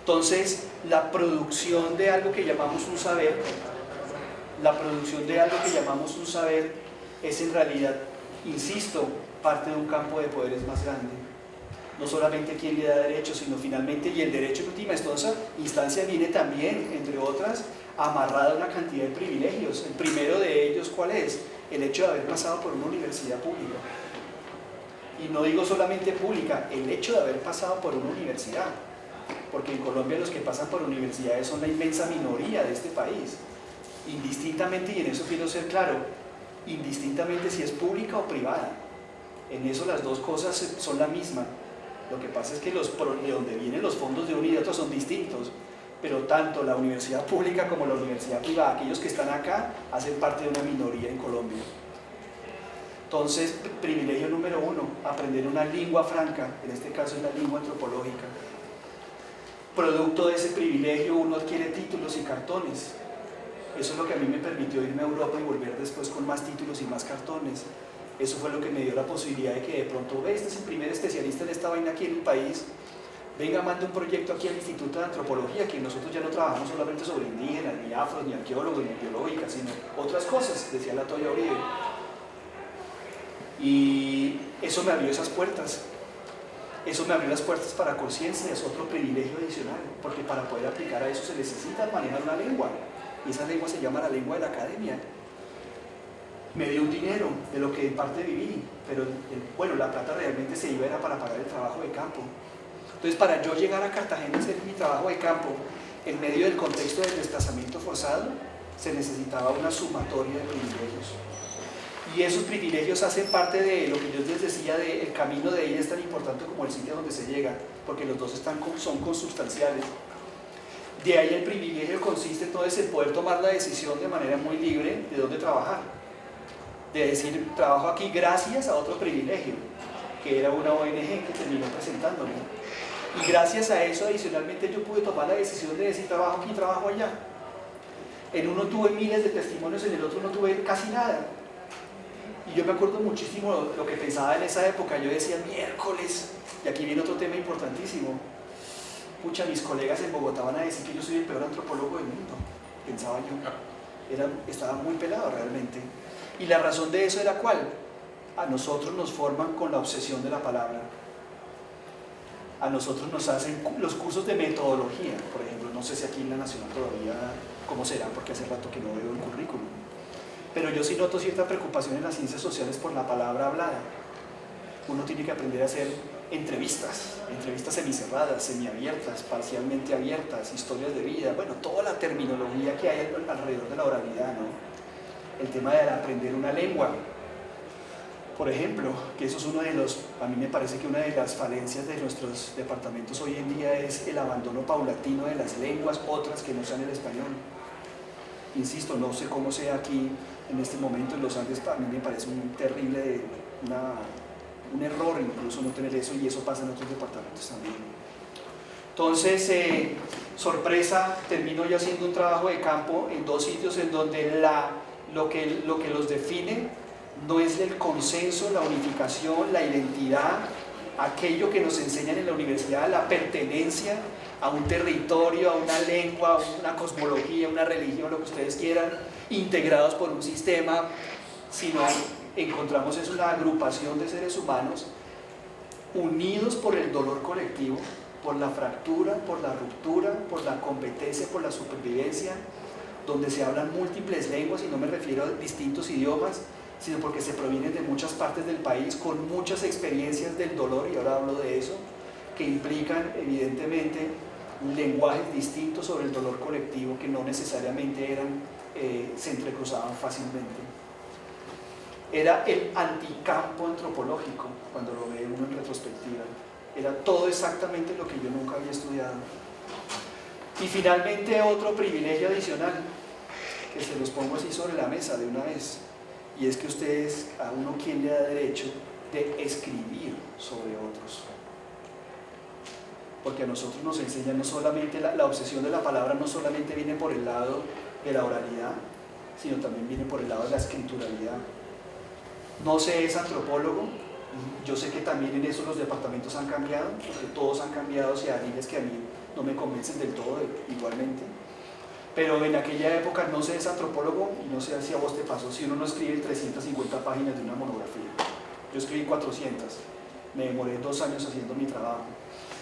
Entonces, la producción de algo que llamamos un saber, es en realidad, insisto, parte de un campo de poderes más grande. No solamente quién le da derecho, sino finalmente, y el derecho en última instancia viene también, entre otras, amarrado a una cantidad de privilegios. El primero de ellos, ¿cuál es? El hecho de haber pasado por una universidad pública. Y no digo solamente pública, el hecho de haber pasado por una universidad. Porque en Colombia los que pasan por universidades son la inmensa minoría de este país. Indistintamente, y en eso quiero ser claro, indistintamente si es pública o privada. En eso las dos cosas son la misma. Lo que pasa es que de donde vienen los fondos de uno y de otro son distintos, pero tanto la universidad pública como la universidad privada, aquellos que están acá, hacen parte de una minoría en Colombia. Entonces, privilegio número 1, aprender una lengua franca, en este caso es la lengua antropológica. Producto de ese privilegio uno adquiere títulos y cartones. Eso es lo que a mí me permitió irme a Europa y volver después con más títulos y más cartones. Eso fue lo que me dio la posibilidad de que de pronto, este es el primer especialista en esta vaina aquí en el país, venga, mande un proyecto aquí al Instituto de Antropología, que nosotros ya no trabajamos solamente sobre indígenas, ni afros, ni arqueólogos, ni biológicas, sino otras cosas, decía la Toya Uribe. Y eso me abrió esas puertas. Eso me abrió las puertas para conciencia, es otro privilegio adicional, porque para poder aplicar a eso se necesita manejar una lengua, y esa lengua se llama la lengua de la academia. Me dio un dinero de lo que en parte viví, pero bueno, la plata realmente se iba era para pagar el trabajo de campo. Entonces, para yo llegar a Cartagena a hacer mi trabajo de campo, en medio del contexto del desplazamiento forzado, se necesitaba una sumatoria de privilegios. Y esos privilegios hacen parte de lo que yo les decía, de el camino de ida es tan importante como el sitio donde se llega, porque los dos son consubstanciales. De ahí el privilegio consiste entonces en poder tomar la decisión de manera muy libre de dónde trabajar. De decir, trabajo aquí gracias a otro privilegio, que era una ONG que terminó presentándome. Y gracias a eso, adicionalmente, yo pude tomar la decisión de decir, trabajo aquí, trabajo allá. En uno tuve miles de testimonios, en el otro no tuve casi nada. Y yo me acuerdo muchísimo lo que pensaba en esa época. Yo decía, miércoles, y aquí viene otro tema importantísimo. Pucha, mis colegas en Bogotá van a decir que yo soy el peor antropólogo del mundo, pensaba yo. Estaba muy pelado realmente. Y la razón de eso era ¿cuál? A nosotros nos forman con la obsesión de la palabra. A nosotros nos hacen los cursos de metodología, por ejemplo. No sé si aquí en la Nacional todavía, cómo será, porque hace rato que no veo el currículum. Pero yo sí noto cierta preocupación en las ciencias sociales por la palabra hablada. Uno tiene que aprender a hacer entrevistas semicerradas, semiabiertas, parcialmente abiertas, historias de vida, bueno, toda la terminología que hay alrededor de la oralidad, ¿no? El tema de aprender una lengua, por ejemplo, que eso es uno de los, a mí me parece que una de las falencias de nuestros departamentos hoy en día es el abandono paulatino de las lenguas, otras que no sean el español. Insisto, no sé cómo sea aquí en este momento en los Andes, a mí me parece un terrible, un error incluso no tener eso, y eso pasa en otros departamentos también. Entonces, sorpresa, termino yo haciendo un trabajo de campo en dos sitios en donde lo que los define no es el consenso, la unificación, la identidad, aquello que nos enseñan en la universidad, la pertenencia a un territorio, a una lengua, a una cosmología, una religión, lo que ustedes quieran, integrados por un sistema, sino encontramos es una agrupación de seres humanos unidos por el dolor colectivo, por la fractura, por la ruptura, por la competencia, por la supervivencia, donde se hablan múltiples lenguas, y no me refiero a distintos idiomas, sino porque se provienen de muchas partes del país con muchas experiencias del dolor, y ahora hablo de eso, que implican evidentemente lenguajes distintos sobre el dolor colectivo que no necesariamente se entrecruzaban fácilmente. Era el anticampo antropológico, cuando lo ve uno en retrospectiva. Era todo exactamente lo que yo nunca había estudiado. Y finalmente otro privilegio adicional, que se los pongo así sobre la mesa de una vez, y es que ustedes, a uno quien le da derecho de escribir sobre otros. Porque a nosotros nos enseñan no solamente la obsesión de la palabra, no solamente viene por el lado de la oralidad, sino también viene por el lado de la escrituralidad. No se es antropólogo, yo sé que también en eso los departamentos han cambiado, porque todos han cambiado, y hay líneas que a mí no me convencen del todo igualmente. Pero en aquella época no se es antropólogo, y no sé si a vos te pasó, si uno no escribe 350 páginas de una monografía. Yo escribí 400, me demoré 2 años haciendo mi trabajo.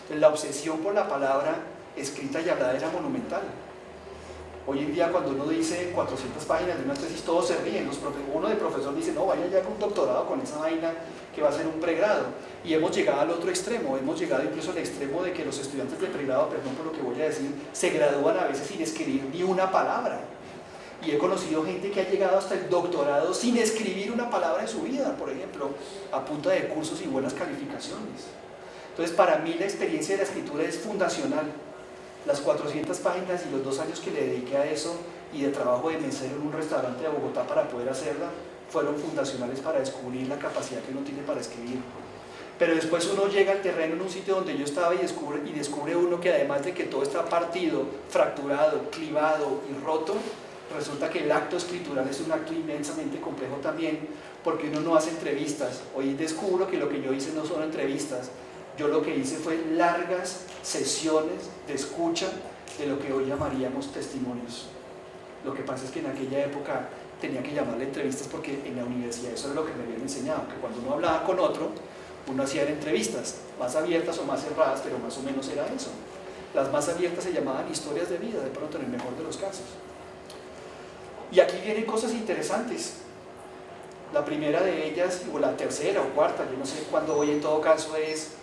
Entonces, la obsesión por la palabra escrita y hablada era monumental. Hoy en día, cuando uno dice 400 páginas de una tesis, todos se ríen. Uno de profesor dice, no, vaya ya con un doctorado con esa vaina que va a ser un pregrado. Y hemos llegado al otro extremo, hemos llegado incluso al extremo de que los estudiantes de pregrado, perdón por lo que voy a decir, se gradúan a veces sin escribir ni una palabra. Y he conocido gente que ha llegado hasta el doctorado sin escribir una palabra en su vida, por ejemplo, a punta de cursos y buenas calificaciones. Entonces, para mí la experiencia de la escritura es fundacional. Las 400 páginas y los 2 años que le dediqué a eso, y de trabajo de mesero en un restaurante de Bogotá para poder hacerla, fueron fundacionales para descubrir la capacidad que uno tiene para escribir. Pero después uno llega al terreno en un sitio donde yo estaba y descubre uno que, además de que todo está partido, fracturado, clivado y roto, resulta que el acto escritural es un acto inmensamente complejo también, porque uno no hace entrevistas. Hoy descubro que lo que yo hice no son entrevistas. Yo lo que hice fue largas sesiones de escucha de lo que hoy llamaríamos testimonios. Lo que pasa es que en aquella época tenía que llamarle entrevistas porque en la universidad eso era lo que me habían enseñado, que cuando uno hablaba con otro, uno hacía entrevistas, más abiertas o más cerradas, pero más o menos era eso. Las más abiertas se llamaban historias de vida, de pronto en el mejor de los casos. Y aquí vienen cosas interesantes. La primera de ellas, o la tercera o cuarta, yo no sé cuándo voy, en todo caso, es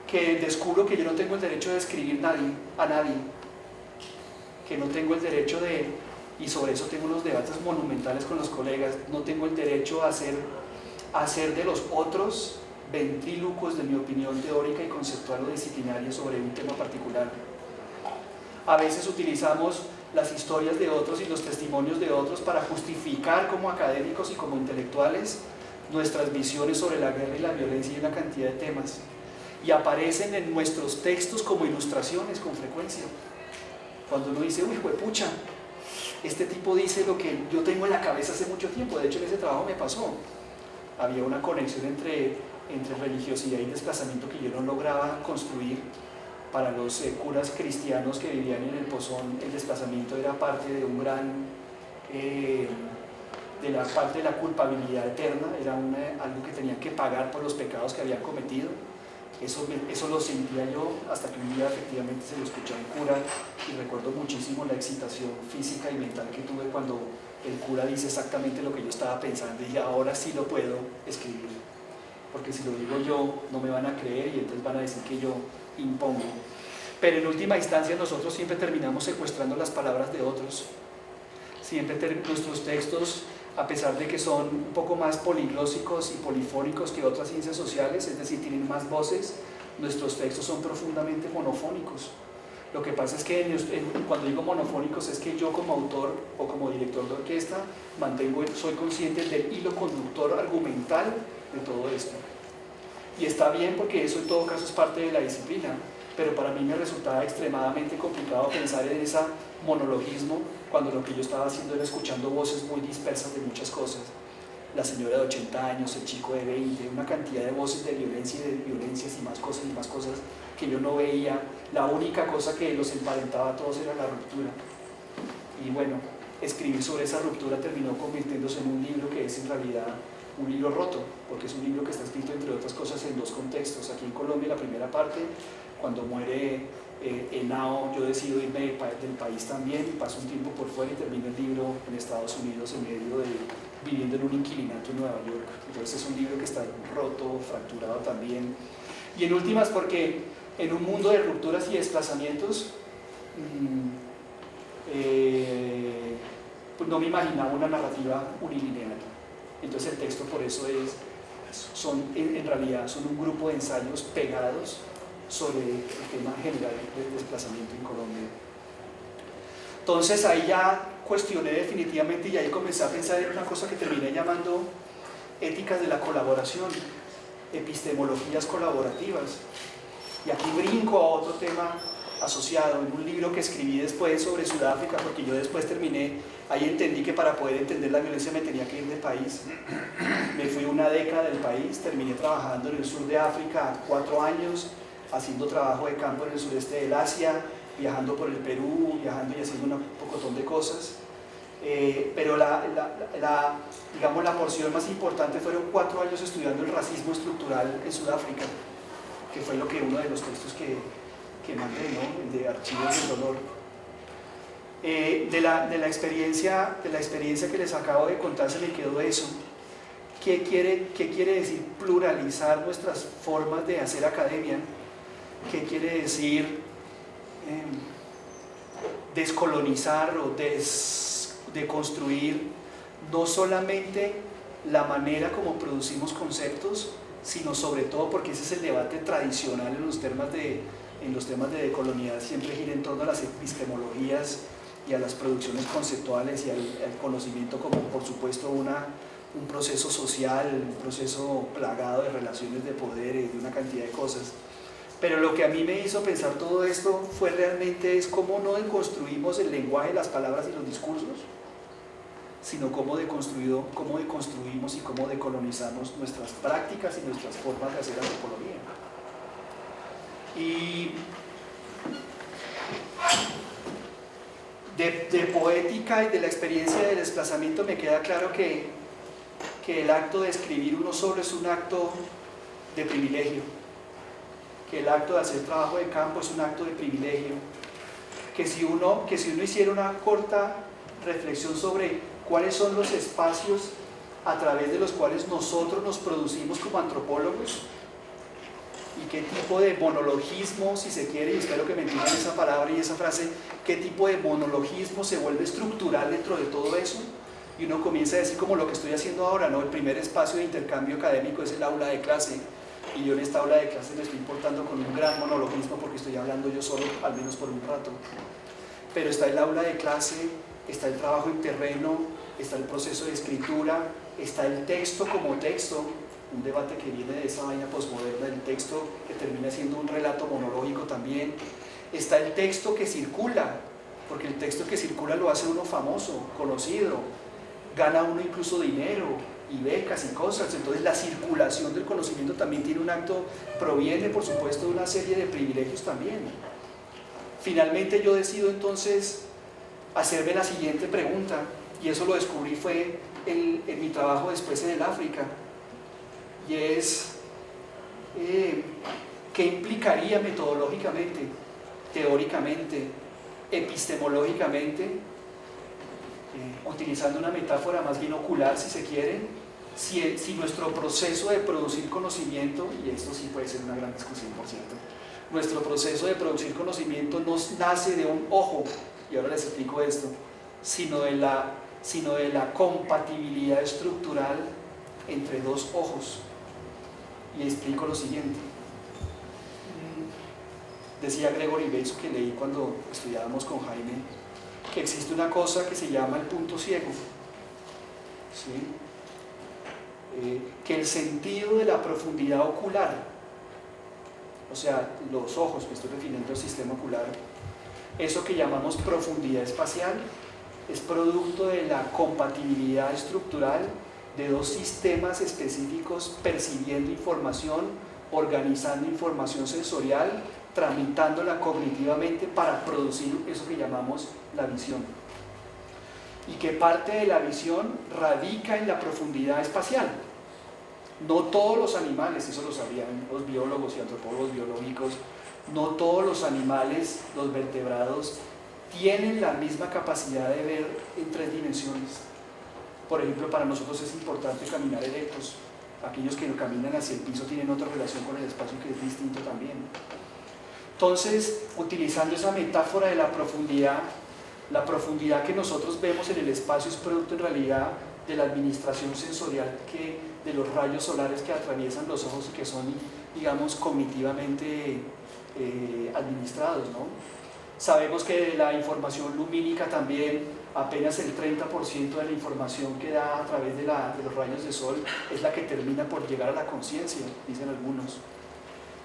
que descubro que yo no tengo el derecho de describir a nadie, que no tengo el derecho de, y sobre eso tengo unos debates monumentales con los colegas, no tengo el derecho a hacer de los otros ventrílocos de mi opinión teórica y conceptual o disciplinaria sobre un tema particular. A veces utilizamos las historias de otros y los testimonios de otros para justificar como académicos y como intelectuales nuestras visiones sobre la guerra y la violencia y una cantidad de temas. Y aparecen en nuestros textos como ilustraciones con frecuencia. Cuando uno dice, uy, juepucha, este tipo dice lo que yo tengo en la cabeza hace mucho tiempo. De hecho, en ese trabajo me pasó. Había una conexión entre religiosidad y desplazamiento que yo no lograba construir. Para los curas cristianos que vivían en el Pozón, el desplazamiento era parte de un gran, de la parte de la culpabilidad eterna, era algo que tenían que pagar por los pecados que habían cometido. Eso lo sentía yo hasta que un día efectivamente se lo escuché a un cura y recuerdo muchísimo la excitación física y mental que tuve cuando el cura dice exactamente lo que yo estaba pensando y ahora sí lo puedo escribir, porque si lo digo yo no me van a creer y entonces van a decir que yo impongo. Pero en última instancia nosotros siempre terminamos secuestrando las palabras de otros. Siempre nuestros textos, a pesar de que son un poco más poliglósicos y polifónicos que otras ciencias sociales, es decir, tienen más voces, nuestros textos son profundamente monofónicos. Lo que pasa es que cuando digo monofónicos es que yo como autor o como director de orquesta soy consciente del hilo conductor argumental de todo esto. Y está bien porque eso en todo caso es parte de la disciplina, pero para mí me resultaba extremadamente complicado pensar en ese monologismo cuando lo que yo estaba haciendo era escuchando voces muy dispersas de muchas cosas. La señora de 80 años, el chico de 20, una cantidad de voces de violencia y de violencias y más cosas que yo no veía. La única cosa que los emparentaba a todos era la ruptura. Y bueno, escribir sobre esa ruptura terminó convirtiéndose en un libro que es en realidad un libro roto, porque es un libro que está escrito entre otras cosas en dos contextos. Aquí en Colombia la primera parte, cuando muere Henao, yo decido irme del país también y paso un tiempo por fuera y termino el libro en Estados Unidos en medio de viviendo en un inquilinato en Nueva York. Entonces es un libro que está roto, fracturado también. Y en últimas porque en un mundo de rupturas y desplazamientos pues no me imaginaba una narrativa unilineal. Entonces el texto por eso en realidad son un grupo de ensayos pegados sobre el tema general del desplazamiento en Colombia. Entonces ahí ya cuestioné definitivamente y ahí comencé a pensar en una cosa que terminé llamando éticas de la colaboración, epistemologías colaborativas. Y aquí brinco a otro tema asociado, en un libro que escribí después sobre Sudáfrica, porque yo después ahí entendí que para poder entender la violencia me tenía que ir del país. Me fui una década del país, terminé trabajando en el sur de África 4 años, haciendo trabajo de campo en el sureste del Asia, viajando por el Perú, viajando y haciendo un pocotón de cosas. Pero digamos, la porción más importante fueron 4 años estudiando el racismo estructural en Sudáfrica, que fue uno de los textos que mandé, ¿no? El de Archivos del Dolor. De la experiencia que les acabo de contar se me quedó eso. ¿Qué quiere decir pluralizar nuestras formas de hacer academia? ¿Qué quiere decir descolonizar o deconstruir no solamente la manera como producimos conceptos, sino sobre todo porque ese es el debate tradicional en los temas de decolonialidad, siempre gira en torno a las epistemologías y a las producciones conceptuales y al conocimiento como por supuesto un proceso social, un proceso plagado de relaciones de poder y de una cantidad de cosas. Pero lo que a mí me hizo pensar todo esto fue realmente cómo no deconstruimos el lenguaje, las palabras y los discursos, sino cómo deconstruimos y cómo decolonizamos nuestras prácticas y nuestras formas de hacer antropología. Y de poética y de la experiencia de desplazamiento me queda claro que el acto de escribir uno solo es un acto de privilegio, que el acto de hacer trabajo de campo es un acto de privilegio, que si uno hiciera una corta reflexión sobre cuáles son los espacios a través de los cuales nosotros nos producimos como antropólogos, y qué tipo de monologismo, si se quiere, y espero que me entiendan esa palabra y esa frase, qué tipo de monologismo se vuelve estructural dentro de todo eso, y uno comienza a decir como lo que estoy haciendo ahora, ¿no? El primer espacio de intercambio académico es el aula de clase, y yo en esta aula de clase me estoy portando con un gran monologismo porque estoy hablando yo solo, al menos por un rato. Pero está el aula de clase, está el trabajo en terreno, está el proceso de escritura, está el texto como texto, un debate que viene de esa vaina posmoderna del texto que termina siendo un relato monológico también. Está el texto que circula, porque el texto que circula lo hace uno famoso, conocido, gana uno incluso dinero y becas y cosas. Entonces la circulación del conocimiento también tiene un acto, proviene por supuesto de una serie de privilegios también. Finalmente yo decido entonces hacerme la siguiente pregunta, y eso lo descubrí fue en mi trabajo después en el África, y es ¿qué implicaría metodológicamente, teóricamente, epistemológicamente, utilizando una metáfora más bien ocular si se quiere, si nuestro proceso de producir conocimiento, y esto sí puede ser una gran discusión por cierto, nuestro proceso de producir conocimiento no nace de un ojo, y ahora les explico esto, sino de la compatibilidad estructural entre dos ojos. Y explico lo siguiente. Decía Gregory Bateson, que leí cuando estudiábamos con Jaime, que existe una cosa que se llama el punto ciego, ¿sí? Que el sentido de la profundidad ocular, o sea, los ojos, me estoy refiriendo al sistema ocular, eso que llamamos profundidad espacial, es producto de la compatibilidad estructural de dos sistemas específicos percibiendo información, organizando información sensorial, tramitándola cognitivamente para producir eso que llamamos la visión. Y que parte de la visión radica en la profundidad espacial. No todos los animales, eso lo sabían los biólogos y antropólogos biológicos, no todos los animales, los vertebrados, tienen la misma capacidad de ver en 3 dimensiones. Por ejemplo, para nosotros es importante caminar erectos. Aquellos que caminan hacia el piso tienen otra relación con el espacio que es distinto también. Entonces, utilizando esa metáfora de la profundidad que nosotros vemos en el espacio es producto en realidad de la administración sensorial de los rayos solares que atraviesan los ojos y que son, digamos, cognitivamente administrados, ¿no? Sabemos que la información lumínica también, apenas el 30% de la información que da a través de los rayos de sol es la que termina por llegar a la conciencia, dicen algunos.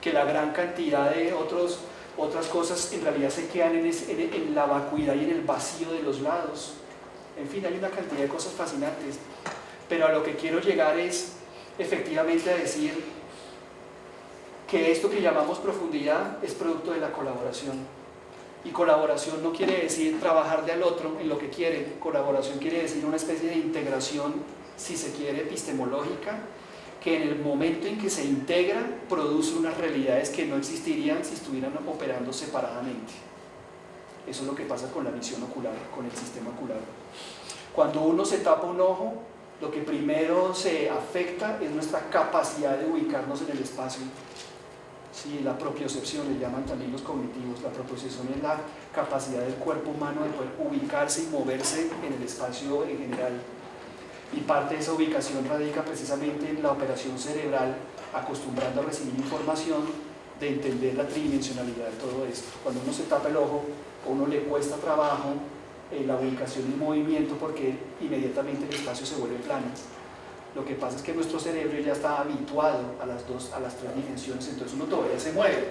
Que la gran cantidad de otras cosas en realidad se quedan en la vacuidad y en el vacío de los lados. En fin, hay una cantidad de cosas fascinantes. Pero a lo que quiero llegar es efectivamente a decir que esto que llamamos profundidad es producto de la colaboración. Y colaboración no quiere decir trabajarle al otro en lo que quiere. Colaboración quiere decir una especie de integración, si se quiere, epistemológica, que en el momento en que se integra produce unas realidades que no existirían si estuvieran operando separadamente. Eso es lo que pasa con la visión ocular, con el sistema ocular. Cuando uno se tapa un ojo, lo que primero se afecta es nuestra capacidad de ubicarnos en el espacio. Sí, la propiocepción, le llaman también los cognitivos. La propiocepción es la capacidad del cuerpo humano de poder ubicarse y moverse en el espacio en general. Y parte de esa ubicación radica precisamente en la operación cerebral, acostumbrando a recibir información, de entender la tridimensionalidad de todo esto. Cuando uno se tapa el ojo, a uno le cuesta trabajo la ubicación y movimiento porque inmediatamente el espacio se vuelve plano. Lo que pasa es que nuestro cerebro ya está habituado a las 3 dimensiones, entonces uno todavía se mueve,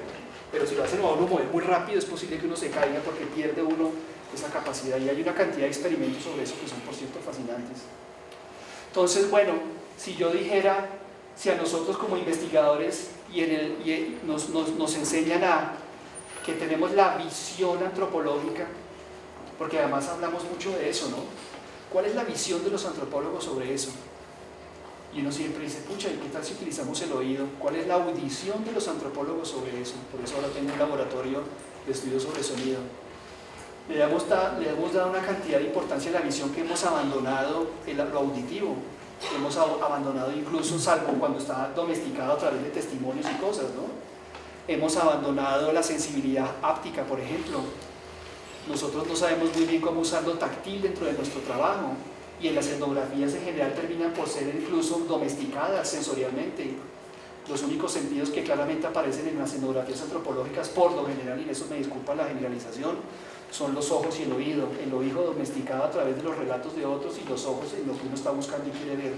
pero si lo hacen a uno mover muy rápido es posible que uno se caiga porque pierde uno esa capacidad, y hay una cantidad de experimentos sobre eso que son por cierto fascinantes. Entonces, bueno, si yo dijera, si a nosotros como investigadores nos enseñan que tenemos la visión antropológica, porque además hablamos mucho de eso, ¿no? ¿Cuál es la visión de los antropólogos sobre eso? Y uno siempre dice, pucha, ¿y qué tal si utilizamos el oído? ¿Cuál es la audición de los antropólogos sobre eso? Por eso ahora tengo un laboratorio de estudios sobre sonido. Le hemos dado una cantidad de importancia a la visión que hemos abandonado lo auditivo. Hemos abandonado incluso, salvo cuando está domesticado a través de testimonios y cosas, ¿no? Hemos abandonado la sensibilidad áptica, por ejemplo. Nosotros no sabemos muy bien cómo usar lo táctil dentro de nuestro trabajo, y en las etnografías en general terminan por ser incluso domesticadas sensorialmente. Los únicos sentidos que claramente aparecen en las etnografías antropológicas, por lo general, y en eso me disculpa la generalización, son los ojos y el oído domesticado a través de los relatos de otros, y los ojos en lo que uno está buscando y quiere ver.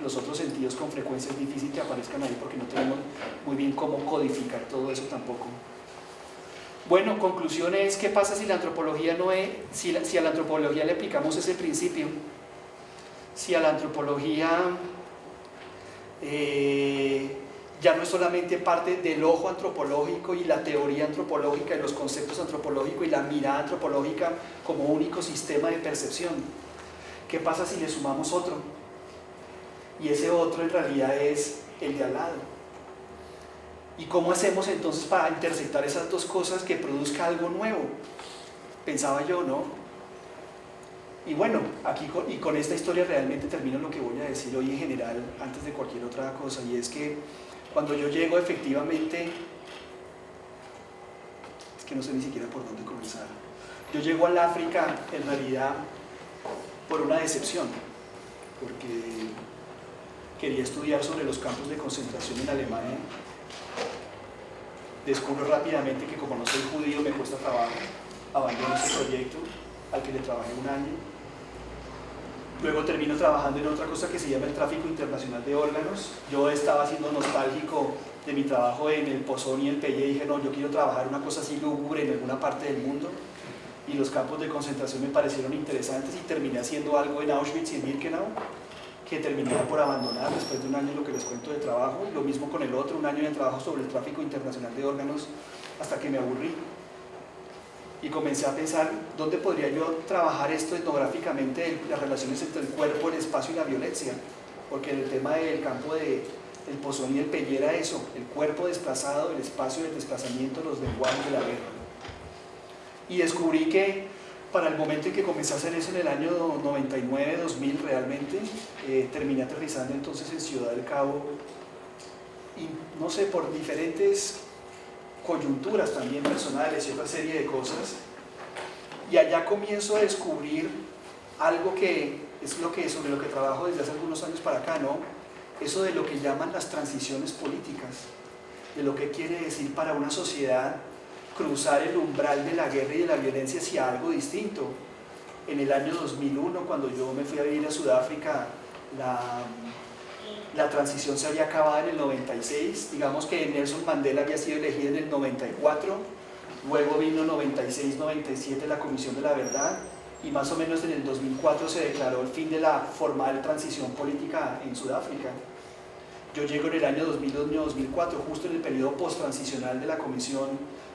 Los otros sentidos con frecuencia es difícil que aparezcan ahí porque no tenemos muy bien cómo codificar todo eso tampoco. Bueno, conclusiones: ¿qué pasa si la antropología no es, si a la antropología le aplicamos ese principio? Si a la antropología ya no es solamente parte del ojo antropológico y la teoría antropológica y los conceptos antropológicos y la mirada antropológica como único sistema de percepción. ¿Qué pasa si le sumamos otro? Y ese otro en realidad es el de al lado. ¿Y cómo hacemos entonces para intersectar esas dos cosas que produzca algo nuevo? Pensaba yo, ¿no? Y bueno, aquí con esta historia realmente termino lo que voy a decir hoy en general, antes de cualquier otra cosa, y es que cuando yo llego efectivamente, es que no sé ni siquiera por dónde comenzar, yo llego al África en realidad por una decepción, porque quería estudiar sobre los campos de concentración en Alemania. Descubro rápidamente que como no soy judío me cuesta trabajo, abandono ese proyecto al que le trabajé un año. Luego termino trabajando en otra cosa que se llama el tráfico internacional de órganos. Yo estaba siendo nostálgico de mi trabajo en el Pozón y el Pelle y dije, no, yo quiero trabajar una cosa así lúgubre en alguna parte del mundo, y los campos de concentración me parecieron interesantes y terminé haciendo algo en Auschwitz y en Birkenau que terminé por abandonar después de un año, lo que les cuento, de trabajo. Lo mismo con el otro, un año de trabajo sobre el tráfico internacional de órganos, hasta que me aburrí y comencé a pensar dónde podría yo trabajar esto etnográficamente, las relaciones entre el cuerpo, el espacio y la violencia, porque el tema del campo del Pozón y el Pelle era eso, el cuerpo desplazado, el espacio del desplazamiento, los lenguajes de la guerra. Y descubrí que para el momento en que comencé a hacer eso, en el año 99, 2000 realmente, terminé aterrizando entonces en Ciudad del Cabo, y no sé, por diferentes coyunturas también personales y otra serie de cosas, y allá comienzo a descubrir algo que es sobre lo que trabajo desde hace algunos años para acá, ¿no? Eso de lo que llaman las transiciones políticas, de lo que quiere decir para una sociedad cruzar el umbral de la guerra y de la violencia hacia algo distinto. En el año 2001, cuando yo me fui a vivir a Sudáfrica, la transición se había acabado en el 96, digamos que Nelson Mandela había sido elegido en el 94, luego vino 96, 97 la Comisión de la Verdad, y más o menos en el 2004 se declaró el fin de la formal transición política en Sudáfrica. Yo llego en el año 2002-2004, justo en el periodo post-transicional de la Comisión,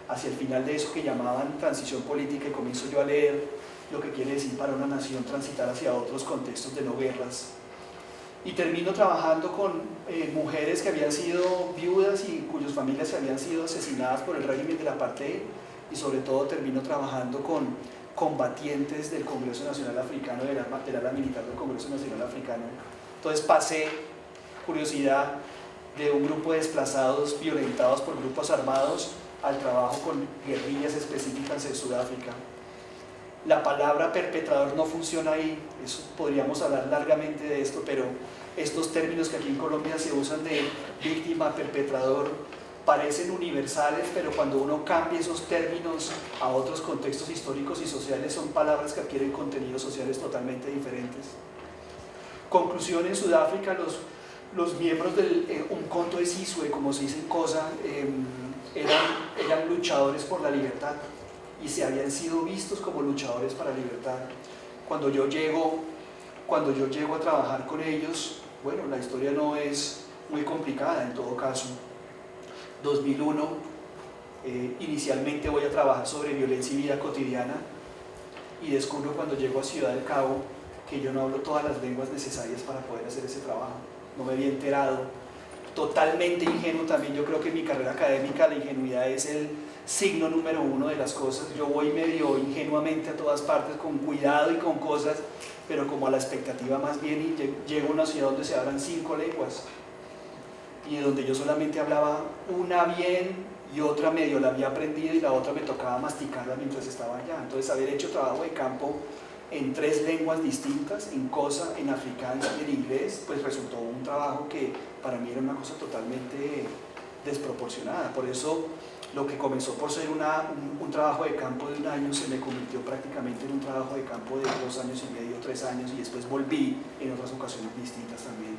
hacia el final de eso que llamaban transición política, y comienzo yo a leer lo que quiere decir para una nación transitar hacia otros contextos de no guerras. Y termino trabajando con mujeres que habían sido viudas y cuyas familias habían sido asesinadas por el régimen del apartheid, y sobre todo termino trabajando con combatientes del Congreso Nacional Africano, del ala militar del Congreso Nacional Africano. Entonces pasé, curiosidad, de un grupo de desplazados violentados por grupos armados al trabajo con guerrillas específicas en Sudáfrica. La palabra perpetrador no funciona ahí, eso podríamos hablar largamente de esto, pero estos términos que aquí en Colombia se usan de víctima, perpetrador, parecen universales, pero cuando uno cambia esos términos a otros contextos históricos y sociales, son palabras que adquieren contenidos sociales totalmente diferentes. Conclusión: en Sudáfrica los miembros del Umkhonto we Sizwe, como se dice en Xhosa, eran luchadores por la libertad, y se habían sido vistos como luchadores para la libertad. Cuando yo llego a trabajar con ellos, bueno, la historia no es muy complicada en todo caso. 2001, inicialmente voy a trabajar sobre violencia y vida cotidiana, y descubro cuando llego a Ciudad del Cabo que yo no hablo todas las lenguas necesarias para poder hacer ese trabajo. No me había enterado, totalmente ingenuo también. Yo creo que en mi carrera académica la ingenuidad es el signo número uno de las cosas. Yo voy medio ingenuamente a todas partes, con cuidado y con cosas, pero como a la expectativa más bien, y llego a una ciudad donde se hablan 5 lenguas. y donde yo solamente hablaba una bien y otra medio la había aprendido y la otra me tocaba masticarla mientras estaba allá. Entonces haber hecho trabajo de campo en 3 lenguas distintas, en Xhosa, en afrikáans y en inglés, pues resultó un trabajo que para mí era una cosa totalmente desproporcionada. Por eso lo que comenzó por ser un trabajo de campo de 1 año se me convirtió prácticamente en un trabajo de campo de 2 años y medio, 3 años, y después volví en otras ocasiones distintas también.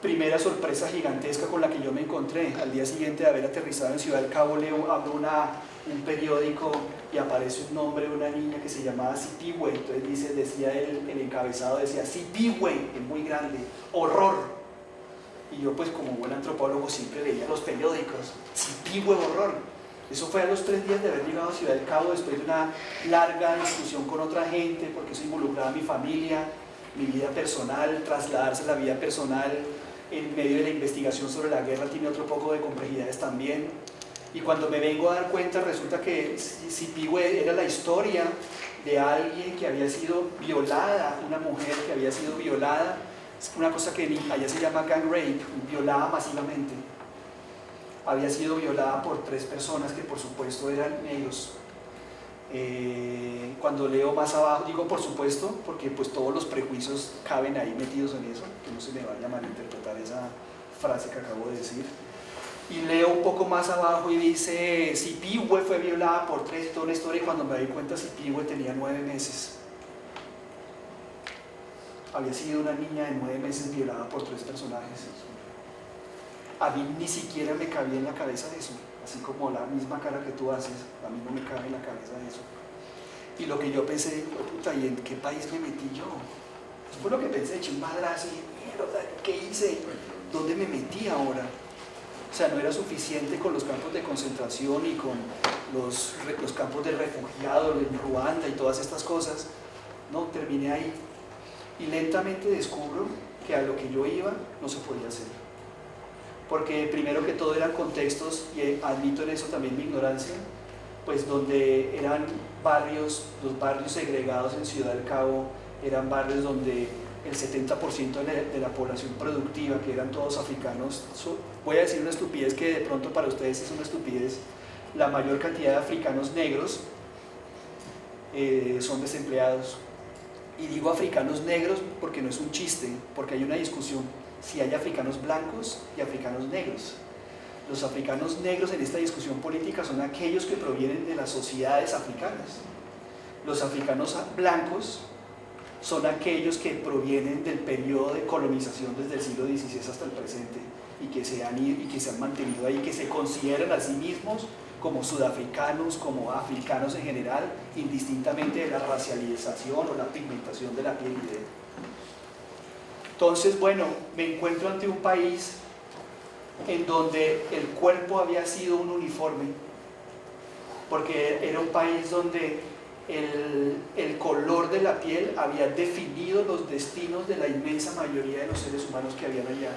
Primera sorpresa gigantesca con la que yo me encontré: al día siguiente de haber aterrizado en Ciudad del Cabo, abro un periódico y aparece un nombre de una niña que se llamaba Sipihue. Entonces decía el encabezado, decía Sipihue, es muy grande, horror. Y yo, pues como buen antropólogo, siempre leía los periódicos. Sipihue, horror. Eso fue a los 3 días de haber llegado a Ciudad del Cabo, después de una larga discusión con otra gente, porque eso involucraba a mi familia, mi vida personal. Trasladarse a la vida personal en medio de la investigación sobre la guerra tiene otro poco de complejidades también. Y cuando me vengo a dar cuenta, resulta que Sipihue era la historia de alguien que había sido violada, una mujer que había sido violada, una cosa que allá se llama gang rape, violada masivamente. Había sido violada por 3 personas que por supuesto eran negros. Cuando leo más abajo, digo por supuesto, porque pues todos los prejuicios caben ahí metidos en eso, que no se me vaya a malinterpretar esa frase que acabo de decir. Y leo un poco más abajo y dice Sipihue fue violada por 3, toda una historia, y cuando me doy cuenta Sipihue tenía 9 meses. Había sido una niña de 9 meses violada por 3 personajes. A mí ni siquiera me cabía en la cabeza eso, así como la misma cara que tú haces, a mí no me cabe en la cabeza eso. Y lo que yo pensé, puta, ¿y en qué país me metí yo? Eso fue lo que pensé, eché un madrazo y mierda, ¿qué hice? ¿Dónde me metí ahora? O sea, no era suficiente con los campos de concentración y con los campos de refugiados en Ruanda y todas estas cosas. No, terminé ahí. Y lentamente descubro que a lo que yo iba no se podía hacer. Porque primero que todo eran contextos, y admito en eso también mi ignorancia, pues donde eran barrios, los barrios segregados en Ciudad del Cabo, eran barrios donde el 70% de la población productiva, que eran todos africanos, voy a decir una estupidez que de pronto para ustedes es una estupidez, la mayor cantidad de africanos negros son desempleados. Y digo africanos negros porque no es un chiste, porque hay una discusión si hay africanos blancos y africanos negros. Los africanos negros en esta discusión política son aquellos que provienen de las sociedades africanas. Los africanos blancos son aquellos que provienen del periodo de colonización desde el siglo XVI hasta el presente y que se han mantenido ahí, que se consideran a sí mismos como sudafricanos, como africanos en general, indistintamente de la racialización o la pigmentación de la piel y de él. Entonces, bueno, me encuentro ante un país en donde el cuerpo había sido un uniforme, porque era un país donde el color de la piel había definido los destinos de la inmensa mayoría de los seres humanos que habían allá,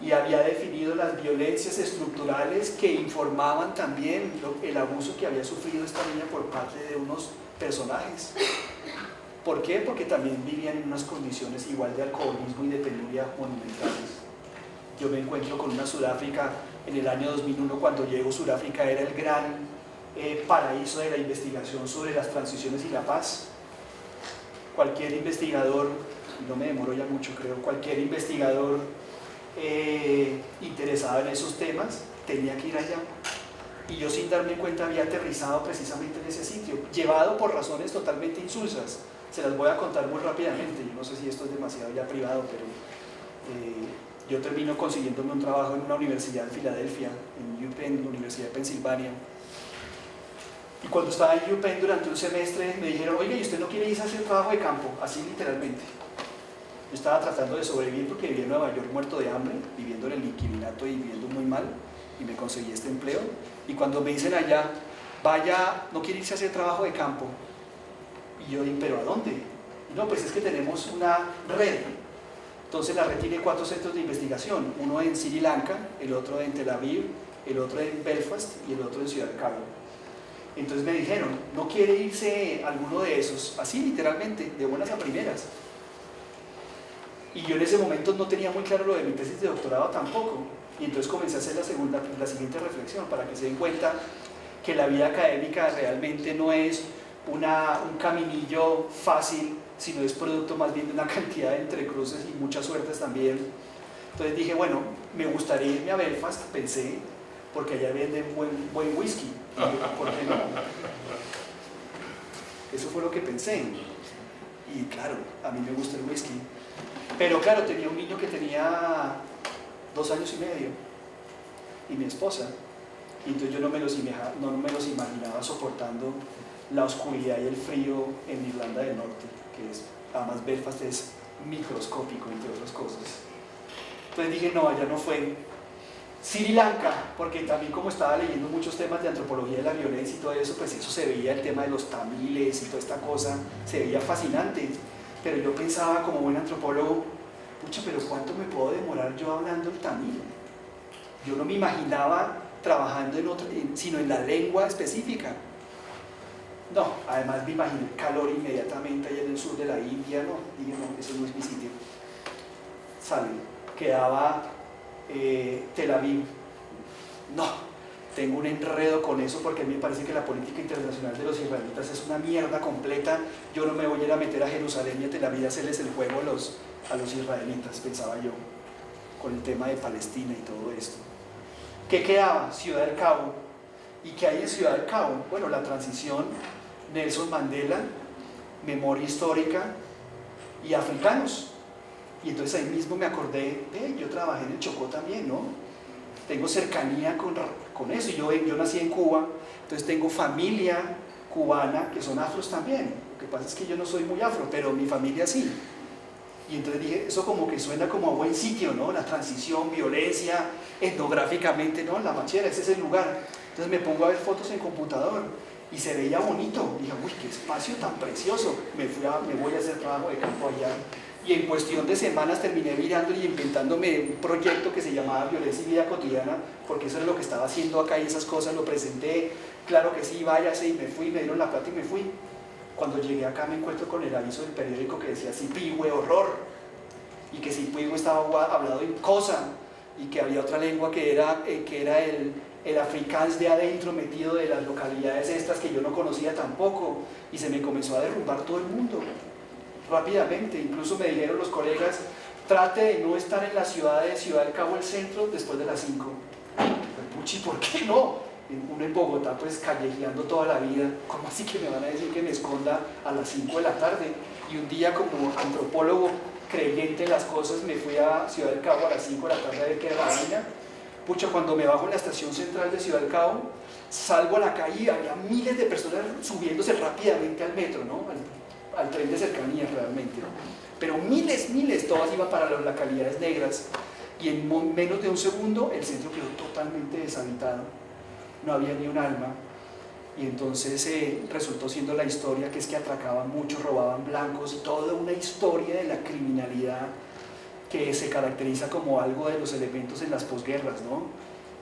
y había definido las violencias estructurales que informaban también el abuso que había sufrido esta niña por parte de unos personajes. ¿Por qué? Porque también vivían en unas condiciones igual de alcoholismo y de penuria monumentales. Yo me encuentro con una Sudáfrica en el año 2001, cuando llego. Sudáfrica era el gran paraíso de la investigación sobre las transiciones y la paz. Cualquier investigador, y no me demoro ya mucho creo, cualquier investigador interesado en esos temas tenía que ir allá. Y yo, sin darme cuenta, había aterrizado precisamente en ese sitio, llevado por razones totalmente insulsas. Se las voy a contar muy rápidamente. Yo no sé si esto es demasiado ya privado, pero yo termino consiguiéndome un trabajo en una universidad en Filadelfia, en UPenn, la Universidad de Pensilvania. Y cuando estaba en UPenn durante un semestre me dijeron, oiga, ¿y usted no quiere irse a hacer trabajo de campo? Así literalmente. Yo estaba tratando de sobrevivir porque vivía en Nueva York muerto de hambre, viviendo en el inquilinato y viviendo muy mal, y me conseguí este empleo. Y cuando me dicen allá, vaya, ¿no quiere irse a hacer trabajo de campo? Y yo digo, ¿pero a dónde? No, pues es que tenemos una red. Entonces la red tiene 4 centros de investigación, uno en Sri Lanka, el otro en Tel Aviv, el otro en Belfast y el otro en Ciudad del Cabo. Entonces me dijeron, ¿no quiere irse alguno de esos? Así literalmente, de buenas a primeras. Y yo en ese momento no tenía muy claro lo de mi tesis de doctorado tampoco. Y entonces comencé a hacer la siguiente reflexión para que se den cuenta que la vida académica realmente no es un caminillo fácil, sino es producto más bien de una cantidad de entrecruces y muchas suertes también. Entonces dije, bueno, me gustaría irme a Belfast, pensé, porque allá venden buen whisky. Y yo, ¿por qué no? Eso fue lo que pensé. Y claro, a mí me gusta el whisky. Pero claro, tenía un niño que tenía 2 años y medio y mi esposa. Y entonces yo no me los imaginaba soportando la oscuridad y el frío en Irlanda del Norte, que es, además Belfast es microscópico, entre otras cosas. Entonces dije, no, allá no fue. Sri Lanka, porque también como estaba leyendo muchos temas de antropología de la violencia y todo eso, pues eso se veía, el tema de los tamiles y toda esta cosa, se veía fascinante. Pero yo pensaba como buen antropólogo, pucha, pero ¿cuánto me puedo demorar yo hablando el tamil? Yo no me imaginaba trabajando sino en la lengua específica. No, además me imaginé el calor inmediatamente allá en el sur de la India, no, dije, no, eso no es mi sitio. Sale, quedaba Tel Aviv. No, tengo un enredo con eso porque a mí me parece que la política internacional de los israelitas es una mierda completa. Yo no me voy a ir a meter a Jerusalén y a Tel Aviv a hacerles el juego a los israelitas, pensaba yo, con el tema de Palestina y todo esto. ¿Qué quedaba? Ciudad del Cabo. ¿Y qué hay en Ciudad del Cabo? Bueno, la transición, Nelson Mandela, memoria histórica y africanos. Y entonces ahí mismo me acordé, yo trabajé en el Chocó también, ¿no? Tengo cercanía con eso. Y yo nací en Cuba, entonces tengo familia cubana que son afros también. Lo que pasa es que yo no soy muy afro, pero mi familia sí. Y entonces dije, eso como que suena como a buen sitio, ¿no? La transición, violencia, etnográficamente, ¿no? La Machera, ese es el lugar. Entonces me pongo a ver fotos en computador y se veía bonito. Dije, uy, qué espacio tan precioso. Me voy a hacer trabajo de campo allá. Y en cuestión de semanas terminé mirando y inventándome un proyecto que se llamaba Violencia y Vida Cotidiana, porque eso es lo que estaba haciendo acá y esas cosas, lo presenté, claro que sí, váyase, y me fui, me dieron la plata y me fui. Cuando llegué acá me encuentro con el aviso del periódico que decía Sipihue, horror, y que Sipihue estaba hablado en cosa, y que había otra lengua que era el afrikáans de adentro metido de las localidades estas que yo no conocía tampoco, y se me comenzó a derrumbar todo el mundo rápidamente. Incluso me dijeron los colegas, trate de no estar en la ciudad del Cabo, el centro, después de las 5. Puchi, ¿por qué no? Uno en Bogotá pues callejeando toda la vida, ¿cómo así que me van a decir que me esconda a las 5 de la tarde? Y un día como antropólogo creyente en las cosas me fui a Ciudad del Cabo a las 5 de la tarde a ver qué era la vaina. Pucha, cuando me bajo en la estación central de Ciudad del Cabo, salgo a la calle y había miles de personas subiéndose rápidamente al metro, ¿no? Al tren de cercanía realmente, ¿no? Pero miles, todas iban para las localidades negras y en menos de un segundo el centro quedó totalmente deshabitado, no había ni un alma. Y entonces resultó siendo la historia que es que atracaban mucho, robaban blancos y toda una historia de la criminalidad que se caracteriza como algo de los elementos en las posguerras, ¿no?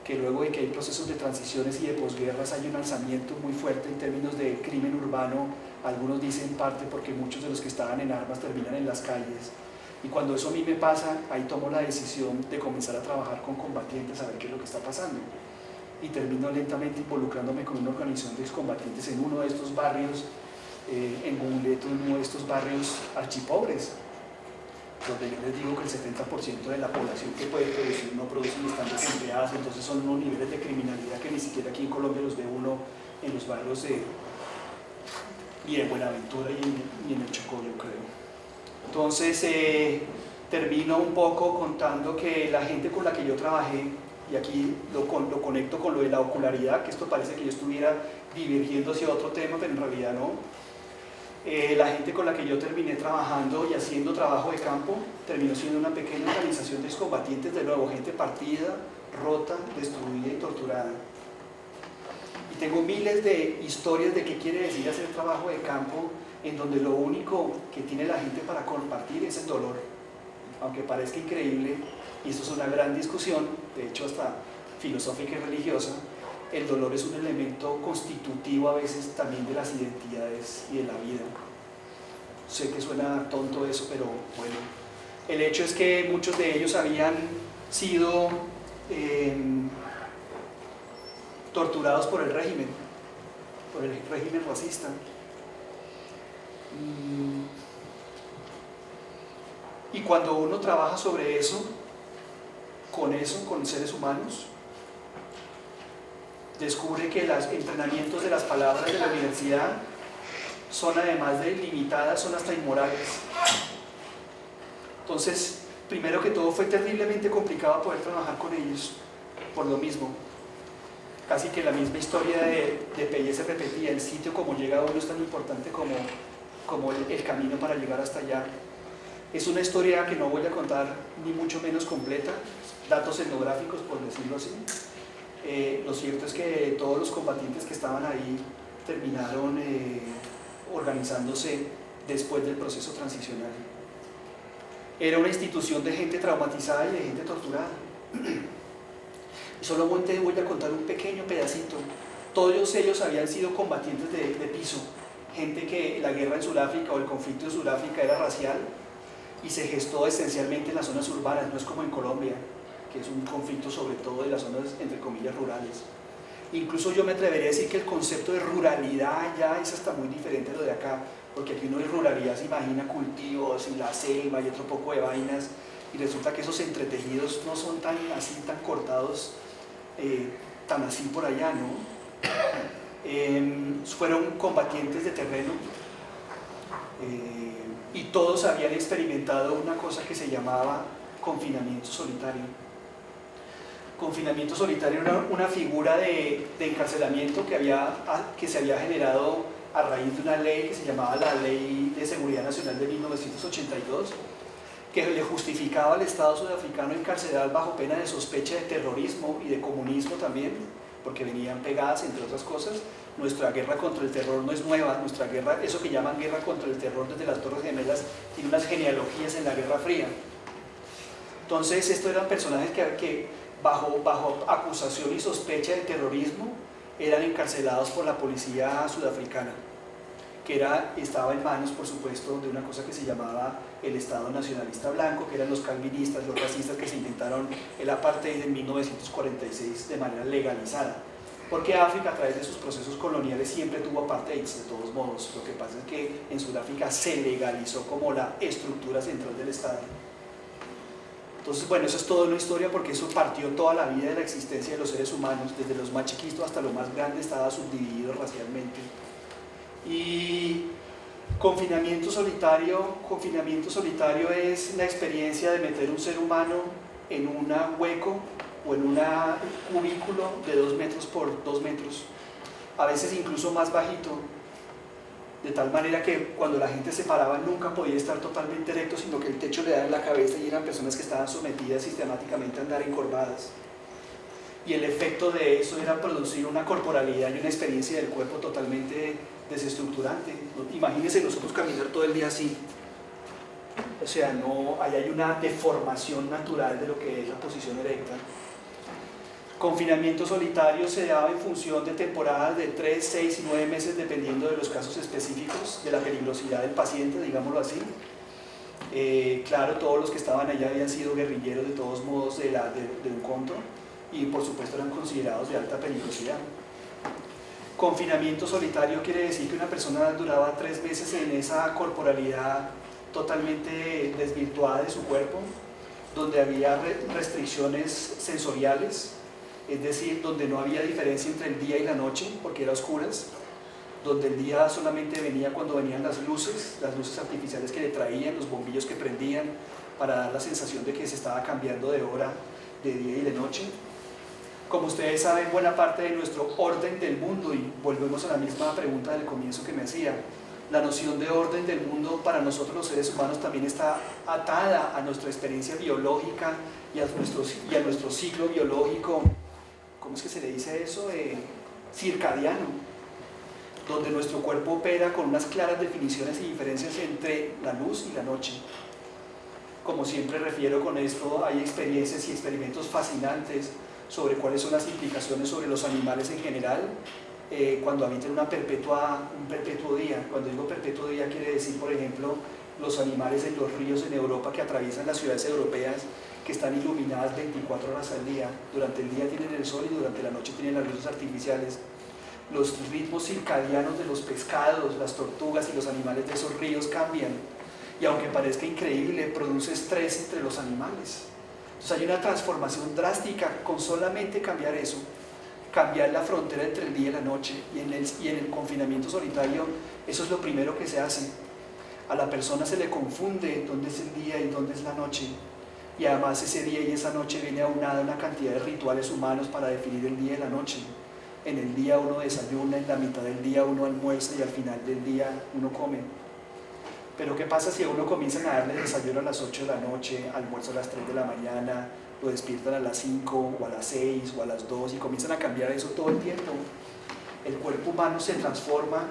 Que luego de que hay procesos de transiciones y de posguerras hay un alzamiento muy fuerte en términos de crimen urbano. Algunos dicen parte porque muchos de los que estaban en armas terminan en las calles. Y cuando eso a mí me pasa, ahí tomo la decisión de comenzar a trabajar con combatientes, a ver qué es lo que está pasando. Y termino lentamente involucrándome con una organización de excombatientes en uno de estos barrios, en Gungleto, uno de estos barrios archipobres, donde yo les digo que el 70% de la población que puede producir no produce ni están desempleadas. Entonces son unos niveles de criminalidad que ni siquiera aquí en Colombia los ve uno en los barrios y en Buenaventura y en el Chocó, yo creo. Entonces termino un poco contando que la gente con la que yo trabajé, y aquí lo conecto con lo de la ocularidad, que esto parece que yo estuviera divergiendo hacia otro tema, pero en realidad no. La gente con la que yo terminé trabajando y haciendo trabajo de campo terminó siendo una pequeña organización de excombatientes, de nuevo, gente partida, rota, destruida y torturada. Y tengo miles de historias de qué quiere decir hacer trabajo de campo, en donde lo único que tiene la gente para compartir es el dolor. Aunque parezca increíble, y esto es una gran discusión, de hecho hasta filosófica y religiosa, el dolor es un elemento constitutivo a veces también de las identidades y de la vida. Sé que suena tonto eso, pero bueno, El hecho es que muchos de ellos habían sido torturados por el régimen racista. Y cuando uno trabaja sobre eso, con seres humanos, descubre que los entrenamientos de las palabras de la universidad son, además de limitadas, son hasta inmorales. Entonces, primero que todo, fue terriblemente complicado poder trabajar con ellos, por lo mismo. Casi que la misma historia de Pelle se repetía. El sitio como llega uno es tan importante como el camino para llegar hasta allá. Es una historia que no voy a contar ni mucho menos completa, datos etnográficos por decirlo así. Lo cierto es que todos los combatientes que estaban ahí terminaron organizándose después del proceso transicional. Era una institución de gente traumatizada y de gente torturada. Solamente voy a contar un pequeño pedacito. Todos ellos habían sido combatientes de piso, gente que la guerra en Sudáfrica o el conflicto en Sudáfrica era racial y se gestó esencialmente en las zonas urbanas, no es como en Colombia, que es un conflicto sobre todo de las zonas entre comillas rurales. Incluso yo me atrevería a decir que el concepto de ruralidad ya es hasta muy diferente a lo de acá, porque aquí uno de ruralidad se imagina cultivos y la selva y otro poco de vainas, y resulta que esos entretejidos no son tan así, tan cortados, tan así por allá, ¿no? Fueron combatientes de terreno, y todos habían experimentado una cosa que se llamaba confinamiento solitario. Confinamiento solitario era una figura de encarcelamiento que se había generado a raíz de una ley que se llamaba la Ley de Seguridad Nacional de 1982, que le justificaba al Estado sudafricano encarcelar bajo pena de sospecha de terrorismo y de comunismo también, porque venían pegadas, entre otras cosas. Nuestra guerra contra el terror no es nueva, nuestra guerra, eso que llaman guerra contra el terror desde las Torres Gemelas, tiene unas genealogías en la Guerra Fría. Entonces, estos eran personajes que bajo acusación y sospecha de terrorismo eran encarcelados por la policía sudafricana, que estaba en manos, por supuesto, de una cosa que se llamaba el Estado Nacionalista Blanco, que eran los calvinistas, los racistas que se inventaron el apartheid en 1946 de manera legalizada. Porque África, a través de sus procesos coloniales, siempre tuvo apartheids, de todos modos. Lo que pasa es que en Sudáfrica se legalizó como la estructura central del Estado. Entonces, bueno, eso es toda una historia, porque eso partió toda la vida de la existencia de los seres humanos, desde los más chiquitos hasta los más grandes, estaba subdividido racialmente. Y confinamiento solitario es la experiencia de meter un ser humano en un hueco o en un cubículo de 2 metros por 2 metros, a veces incluso más bajito, de tal manera que cuando la gente se paraba nunca podía estar totalmente recto, sino que el techo le daba en la cabeza, y eran personas que estaban sometidas sistemáticamente a andar encorvadas. Y el efecto de eso era producir una corporalidad y una experiencia del cuerpo totalmente desestructurante. Imagínense nosotros caminar todo el día así. O sea, ahí hay una deformación natural de lo que es la posición erecta. Confinamiento solitario se daba en función de temporadas de 3, 6 y 9 meses, dependiendo de los casos específicos, de la peligrosidad del paciente, digámoslo así. Claro, todos los que estaban allá habían sido guerrilleros de todos modos de un conto, y por supuesto eran considerados de alta peligrosidad. Confinamiento solitario quiere decir que una persona duraba 3 meses en esa corporalidad totalmente desvirtuada de su cuerpo, donde había restricciones sensoriales, es decir, donde no había diferencia entre el día y la noche, porque era oscuras, donde el día solamente venía cuando venían las luces artificiales que le traían, los bombillos que prendían, para dar la sensación de que se estaba cambiando de hora, de día y de noche. Como ustedes saben, buena parte de nuestro orden del mundo, y volvemos a la misma pregunta del comienzo que me hacía, la noción de orden del mundo para nosotros los seres humanos también está atada a nuestra experiencia biológica y a nuestro ciclo biológico, ¿cómo es que se le dice eso? Circadiano, donde nuestro cuerpo opera con unas claras definiciones y diferencias entre la luz y la noche. Como siempre refiero con esto, hay experiencias y experimentos fascinantes sobre cuáles son las implicaciones sobre los animales en general, cuando habitan un perpetuo día. Cuando digo perpetuo día quiere decir, por ejemplo, los animales en los ríos en Europa que atraviesan las ciudades europeas, que están iluminadas 24 horas al día. Durante el día tienen el sol y durante la noche tienen las luces artificiales. Los ritmos circadianos de los pescados, las tortugas y los animales de esos ríos cambian. Y aunque parezca increíble, produce estrés entre los animales. Entonces hay una transformación drástica con solamente cambiar eso, cambiar la frontera entre el día y la noche. Y en el confinamiento solitario, eso es lo primero que se hace. A la persona se le confunde dónde es el día y dónde es la noche. Y además ese día y esa noche viene aunada una cantidad de rituales humanos para definir el día y la noche. En el día uno desayuna, en la mitad del día uno almuerza y al final del día uno come. Pero ¿qué pasa si a uno comienzan a darle desayuno a las 8 de la noche, almuerzo a las 3 de la mañana, lo despiertan a las 5 o a las 6 o a las 2 y comienzan a cambiar eso todo el tiempo? El cuerpo humano se transforma,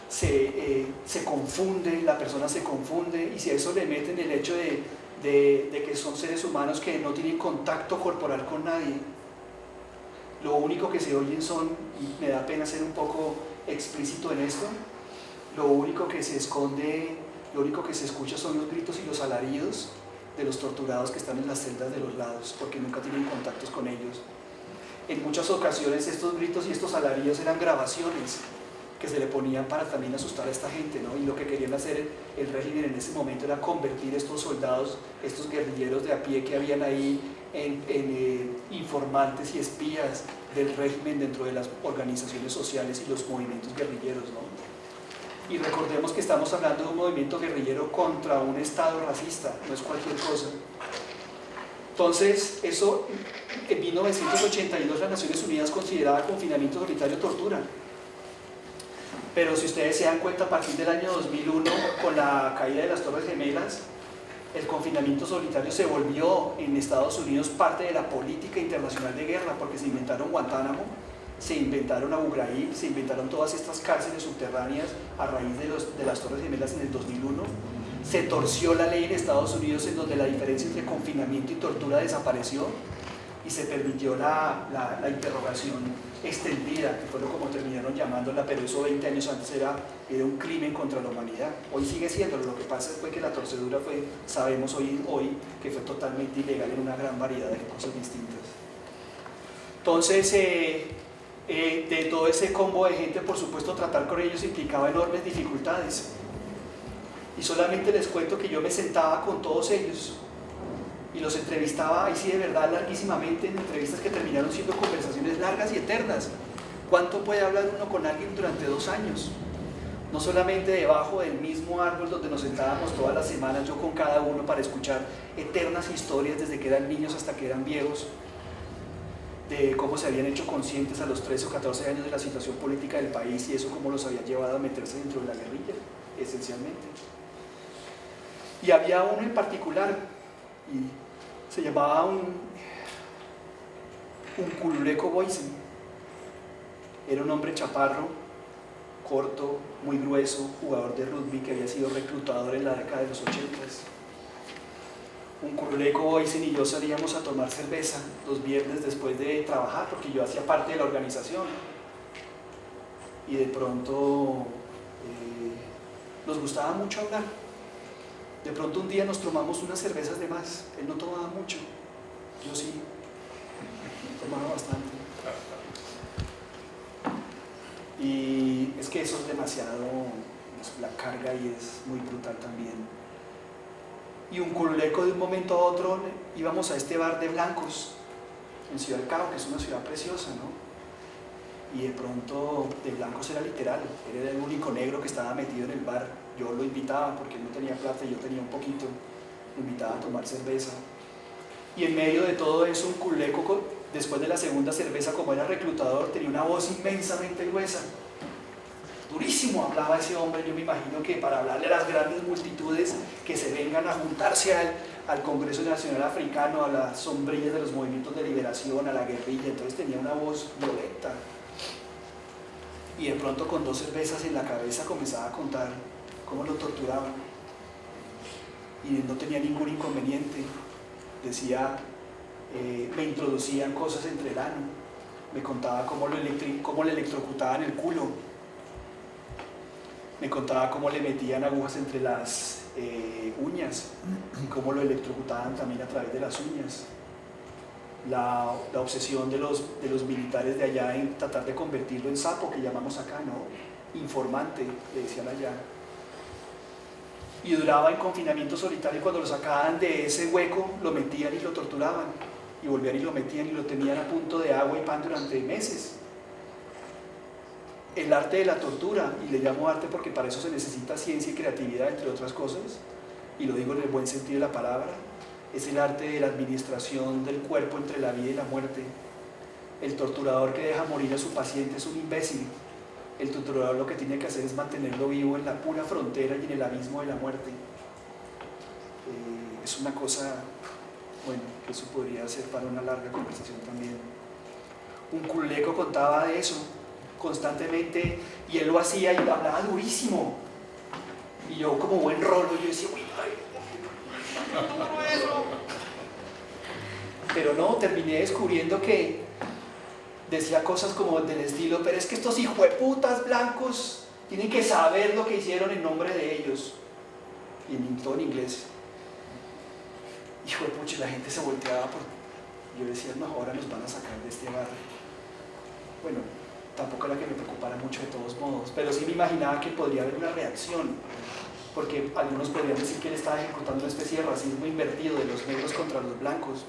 se confunde, la persona se confunde, y si a eso le meten el hecho de que son seres humanos que no tienen contacto corporal con nadie, lo único que se oyen son, y me da pena ser un poco explícito en esto, lo único que se esconde, lo único que se escucha son los gritos y los alaridos de los torturados que están en las celdas de los lados, porque nunca tienen contactos con ellos. En muchas ocasiones estos gritos y estos alaridos eran grabaciones que se le ponían para también asustar a esta gente, ¿no? Y lo que querían hacer el régimen en ese momento era convertir estos soldados, estos guerrilleros de a pie que habían ahí en informantes y espías del régimen dentro de las organizaciones sociales y los movimientos guerrilleros, ¿no? Y recordemos que estamos hablando de un movimiento guerrillero contra un Estado racista, no es cualquier cosa. Entonces, eso en 1982 las Naciones Unidas consideraba confinamiento solitario tortura. Pero si ustedes se dan cuenta, a partir del año 2001, con la caída de las Torres Gemelas, el confinamiento solitario se volvió en Estados Unidos parte de la política internacional de guerra, porque se inventaron Guantánamo, se inventaron Abu Ghraib, se inventaron todas estas cárceles subterráneas a raíz de las Torres Gemelas en el 2001. Se torció la ley en Estados Unidos en donde la diferencia entre confinamiento y tortura desapareció y se permitió la interrogación extendida, que fue como terminaron llamándola, pero eso 20 años antes era un crimen contra la humanidad. Hoy sigue siéndolo, lo que pasa fue que la torcedura fue, sabemos hoy que fue totalmente ilegal en una gran variedad de cosas distintas. Entonces, de todo ese combo de gente, por supuesto, tratar con ellos implicaba enormes dificultades. Y solamente les cuento que yo me sentaba con todos ellos y los entrevistaba, ahí sí de verdad, larguísimamente, en entrevistas que terminaron siendo conversaciones largas y eternas. ¿Cuánto puede hablar uno con alguien durante 2 años? No solamente debajo del mismo árbol donde nos sentábamos todas las semanas, yo con cada uno, para escuchar eternas historias desde que eran niños hasta que eran viejos, de cómo se habían hecho conscientes a los 13 o 14 años de la situación política del país y eso cómo los había llevado a meterse dentro de la guerrilla, esencialmente. Y había uno en particular, y se llamaba un Kululeco Boysen. Era un hombre chaparro, corto, muy grueso, jugador de rugby que había sido reclutador en la década de los 80s. Un Kululeco Boysen y yo salíamos a tomar cerveza los viernes después de trabajar, porque yo hacía parte de la organización. Y de pronto nos gustaba mucho hablar. De pronto un día nos tomamos unas cervezas de más. Él no tomaba mucho, yo sí, tomaba bastante. Y es que eso es demasiado, la carga y es muy brutal también. Y un Kululeco, de un momento a otro íbamos a este bar de blancos en Ciudad del Cabo, que es una ciudad preciosa, ¿no? Y de pronto de blancos era literal, era el único negro que estaba metido en el bar. Yo lo invitaba porque él no tenía plata y yo tenía un poquito, lo invitaba a tomar cerveza. Y en medio de todo eso, un Kululeco, después de la segunda cerveza, como era reclutador, tenía una voz inmensamente gruesa. Durísimo hablaba ese hombre. Yo me imagino que para hablarle a las grandes multitudes que se vengan a juntarse al Congreso Nacional Africano, a las sombrillas de los movimientos de liberación, a la guerrilla, entonces tenía una voz violenta. Y de pronto, con 2 cervezas en la cabeza, comenzaba a contar cómo lo torturaban. Y no tenía ningún inconveniente. Decía, me introducían cosas entre el ano, me contaba cómo le electrocutaban el culo, Me contaba cómo le metían agujas entre las uñas y cómo lo electrocutaban también a través de las uñas. La obsesión de los militares de allá en tratar de convertirlo en sapo, que llamamos acá, ¿no? Informante, le decían allá. Y duraba en confinamiento solitario, y cuando lo sacaban de ese hueco, lo metían y lo torturaban, y volvían y lo metían y lo tenían a punto de agua y pan durante meses. El arte de la tortura, y le llamo arte porque para eso se necesita ciencia y creatividad, entre otras cosas, y lo digo en el buen sentido de la palabra, es el arte de la administración del cuerpo entre la vida y la muerte. El torturador que deja morir a su paciente es un imbécil. El torturador lo que tiene que hacer es mantenerlo vivo en la pura frontera y en el abismo de la muerte. Es una cosa, bueno, que eso podría ser para una larga conversación también. Un culeco contaba de eso constantemente, y él lo hacía y hablaba durísimo. Y yo, como buen rolo, yo decía, uy, eso. Pero no, terminé descubriendo que decía cosas como del estilo, pero es que estos hijueputas blancos tienen que saber lo que hicieron en nombre de ellos. Y en todo en inglés. Hijuepucha, la gente se volteaba por... Yo decía, no, ahora nos van a sacar de este barrio. Bueno, tampoco era que me preocupara mucho de todos modos, pero sí me imaginaba que podría haber una reacción, porque algunos podrían decir que él estaba ejecutando una especie de racismo invertido de los negros contra los blancos.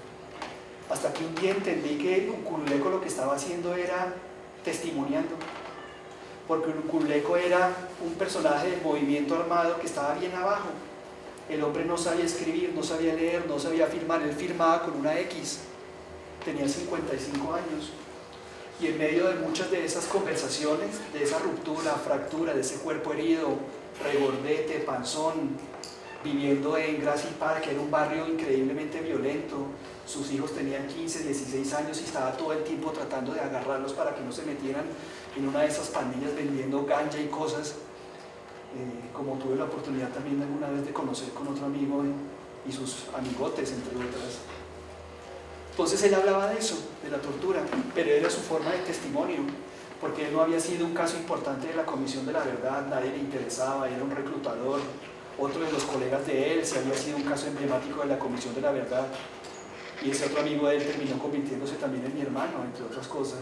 Hasta que un día entendí que Uculeco lo que estaba haciendo era testimoniando, porque Uculeco era un personaje del movimiento armado que estaba bien abajo. El hombre no sabía escribir, no sabía leer, no sabía firmar, él firmaba con una X, tenía 55 años. Y en medio de muchas de esas conversaciones, de esa ruptura, fractura, de ese cuerpo herido, regordete, panzón, viviendo en Gracie Park, que era un barrio increíblemente violento, sus hijos tenían 15, 16 años y estaba todo el tiempo tratando de agarrarlos para que no se metieran en una de esas pandillas vendiendo ganja y cosas, como tuve la oportunidad también alguna vez de conocer con otro amigo y sus amigotes, entre otras. Entonces él hablaba de eso, de la tortura, pero era su forma de testimonio, porque él no había sido un caso importante de la Comisión de la Verdad, nadie le interesaba, era un reclutador. Otro de los colegas de él se había sido un caso emblemático de la Comisión de la Verdad, y ese otro amigo de él terminó convirtiéndose también en mi hermano, entre otras cosas.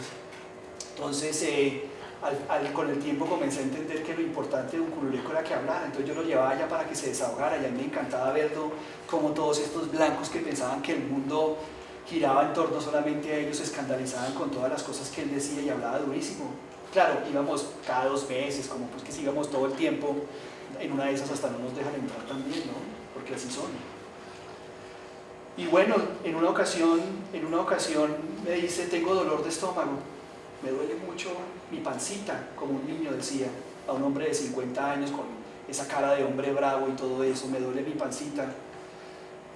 Entonces, con el tiempo comencé a entender que lo importante de Uculeco era que hablara, entonces yo lo llevaba allá para que se desahogara, y a mí me encantaba verlo como todos estos blancos que pensaban que el mundo giraba en torno solamente a ellos, se escandalizaban con todas las cosas que él decía y hablaba durísimo. Claro, íbamos cada 2 meses, como pues que sigamos todo el tiempo, en una de esas hasta no nos dejan entrar también, ¿no? Porque así son. Y bueno, en una ocasión me dice, tengo dolor de estómago, me duele mucho mi pancita, como un niño decía, a un hombre de 50 años con esa cara de hombre bravo y todo eso, me duele mi pancita.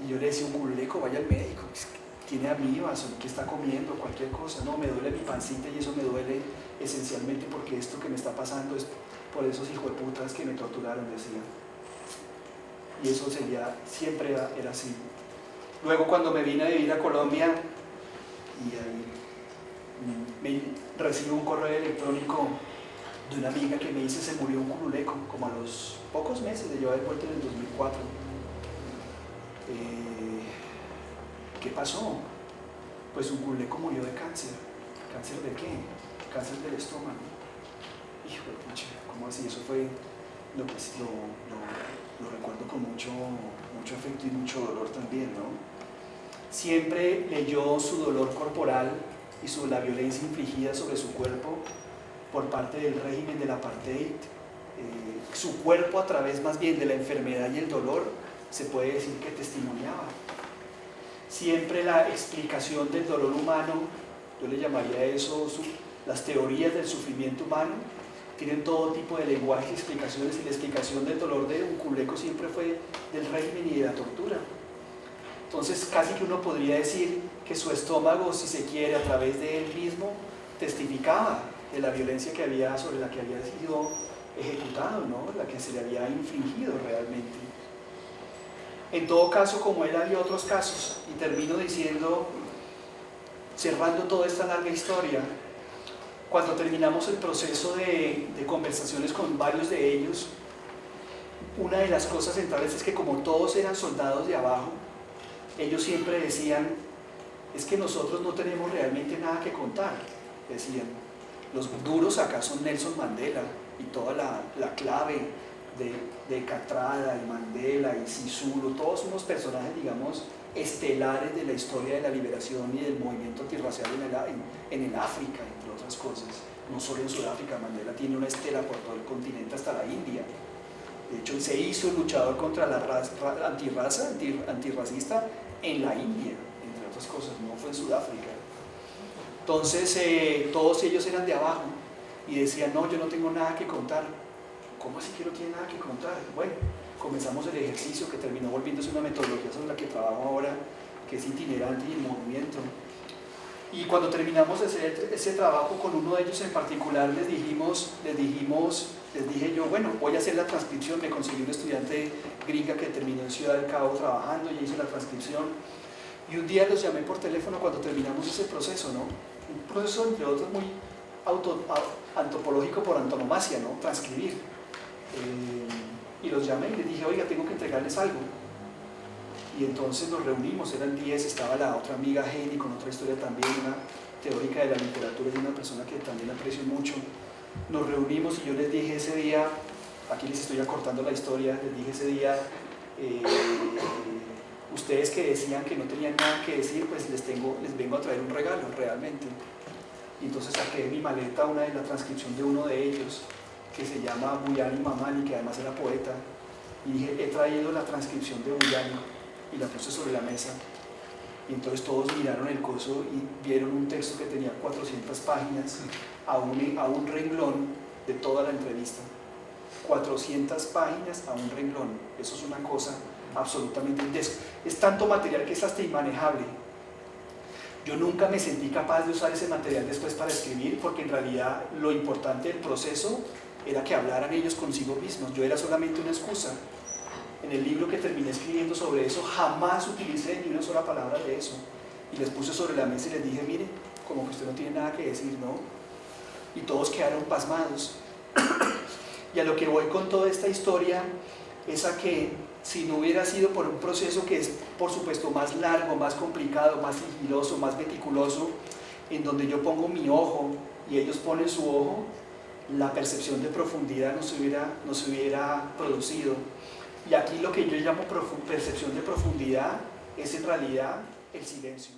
Y yo le decía, Uculeco, vaya al médico, tiene amibas o qué está comiendo, cualquier cosa. No, me duele mi pancita y eso me duele esencialmente porque esto que me está pasando es por esos hijueputas que me torturaron, decía. Y eso siempre era así. Luego cuando me vine a vivir a Colombia, y ahí me recibo un correo electrónico de una amiga que me dice se murió un Uculeco, como a los pocos meses de yo haber vuelto en el 2004. ¿Qué pasó? Pues Uculeco murió de cáncer. ¿Cáncer de qué? Cáncer del estómago. Hijo de pucha, ¿cómo así? Eso fue lo recuerdo con mucho afecto y mucho dolor también, ¿no? Siempre leyó su dolor corporal y la violencia infligida sobre su cuerpo por parte del régimen del apartheid. Su cuerpo, a través más bien de la enfermedad y el dolor, se puede decir que testimoniaba. Siempre la explicación del dolor humano, yo le llamaría eso las teorías del sufrimiento humano, tienen todo tipo de lenguaje y explicaciones, y la explicación del dolor de Uculeco siempre fue del régimen y de la tortura. Entonces casi que uno podría decir que su estómago, si se quiere, a través de él mismo, testificaba de la violencia sobre la que había sido ejecutado, ¿no? La que se le había infligido realmente. En todo caso, como él, había otros casos, y termino diciendo, cerrando toda esta larga historia, cuando terminamos el proceso de conversaciones con varios de ellos, una de las cosas centrales es que como todos eran soldados de abajo, ellos siempre decían, es que nosotros no tenemos realmente nada que contar, decían. Los duros acá son Nelson Mandela y toda la clave de Catrada y Mandela y Sisulu, todos unos personajes, digamos, estelares de la historia de la liberación y del movimiento antirracial en el África, entre otras cosas. No solo en Sudáfrica, Mandela tiene una estela por todo el continente hasta la India. De hecho, él se hizo luchador contra la antirracista en la India, entre otras cosas, no fue en Sudáfrica. Entonces, todos ellos eran de abajo y decían, no, yo no tengo nada que contar. ¿Cómo así que no tiene nada que contar? Bueno, comenzamos el ejercicio que terminó volviéndose una metodología sobre la que trabajo ahora, que es itinerante y en movimiento. Y cuando terminamos de hacer ese trabajo con uno de ellos en particular, les dije yo, bueno, voy a hacer la transcripción. Me conseguí un estudiante gringa que terminó en Ciudad del Cabo trabajando y hizo la transcripción. Y un día los llamé por teléfono cuando terminamos ese proceso, ¿no? Un proceso, entre otros, muy antropológico por antonomasia, ¿no? Transcribir. Y los llamé y les dije, oiga, tengo que entregarles algo. Y entonces nos reunimos, eran 10, estaba la otra amiga Heidi con otra historia también, una teórica de la literatura y una persona que también aprecio mucho. Nos reunimos y yo les dije ese día, aquí les estoy acortando la historia, les dije ese día, ustedes que decían que no tenían nada que decir, pues les vengo a traer un regalo realmente. Y entonces saqué de mi maleta una de la transcripción de uno de ellos, que se llama Buyani Mamani, que además era poeta, y dije, he traído la transcripción de Buyani, y la puse sobre la mesa. Y entonces todos miraron el coso y vieron un texto que tenía 400 páginas a un renglón de toda la entrevista. 400 páginas a un renglón, eso es una cosa absolutamente intensa. Es tanto material que es hasta inmanejable. Yo nunca me sentí capaz de usar ese material después para escribir, porque en realidad lo importante del proceso era que hablaran ellos consigo mismos. Yo era solamente una excusa. En el libro que terminé escribiendo sobre eso, jamás utilicé ni una sola palabra de eso. Y les puse sobre la mesa y les dije, mire, como que usted no tiene nada que decir, ¿no? Y todos quedaron pasmados. Y a lo que voy con toda esta historia es a que si no hubiera sido por un proceso que es, por supuesto, más largo, más complicado, más sigiloso, más meticuloso, en donde yo pongo mi ojo y ellos ponen su ojo, la percepción de profundidad no se hubiera producido. Y aquí lo que yo llamo percepción de profundidad es en realidad el silencio.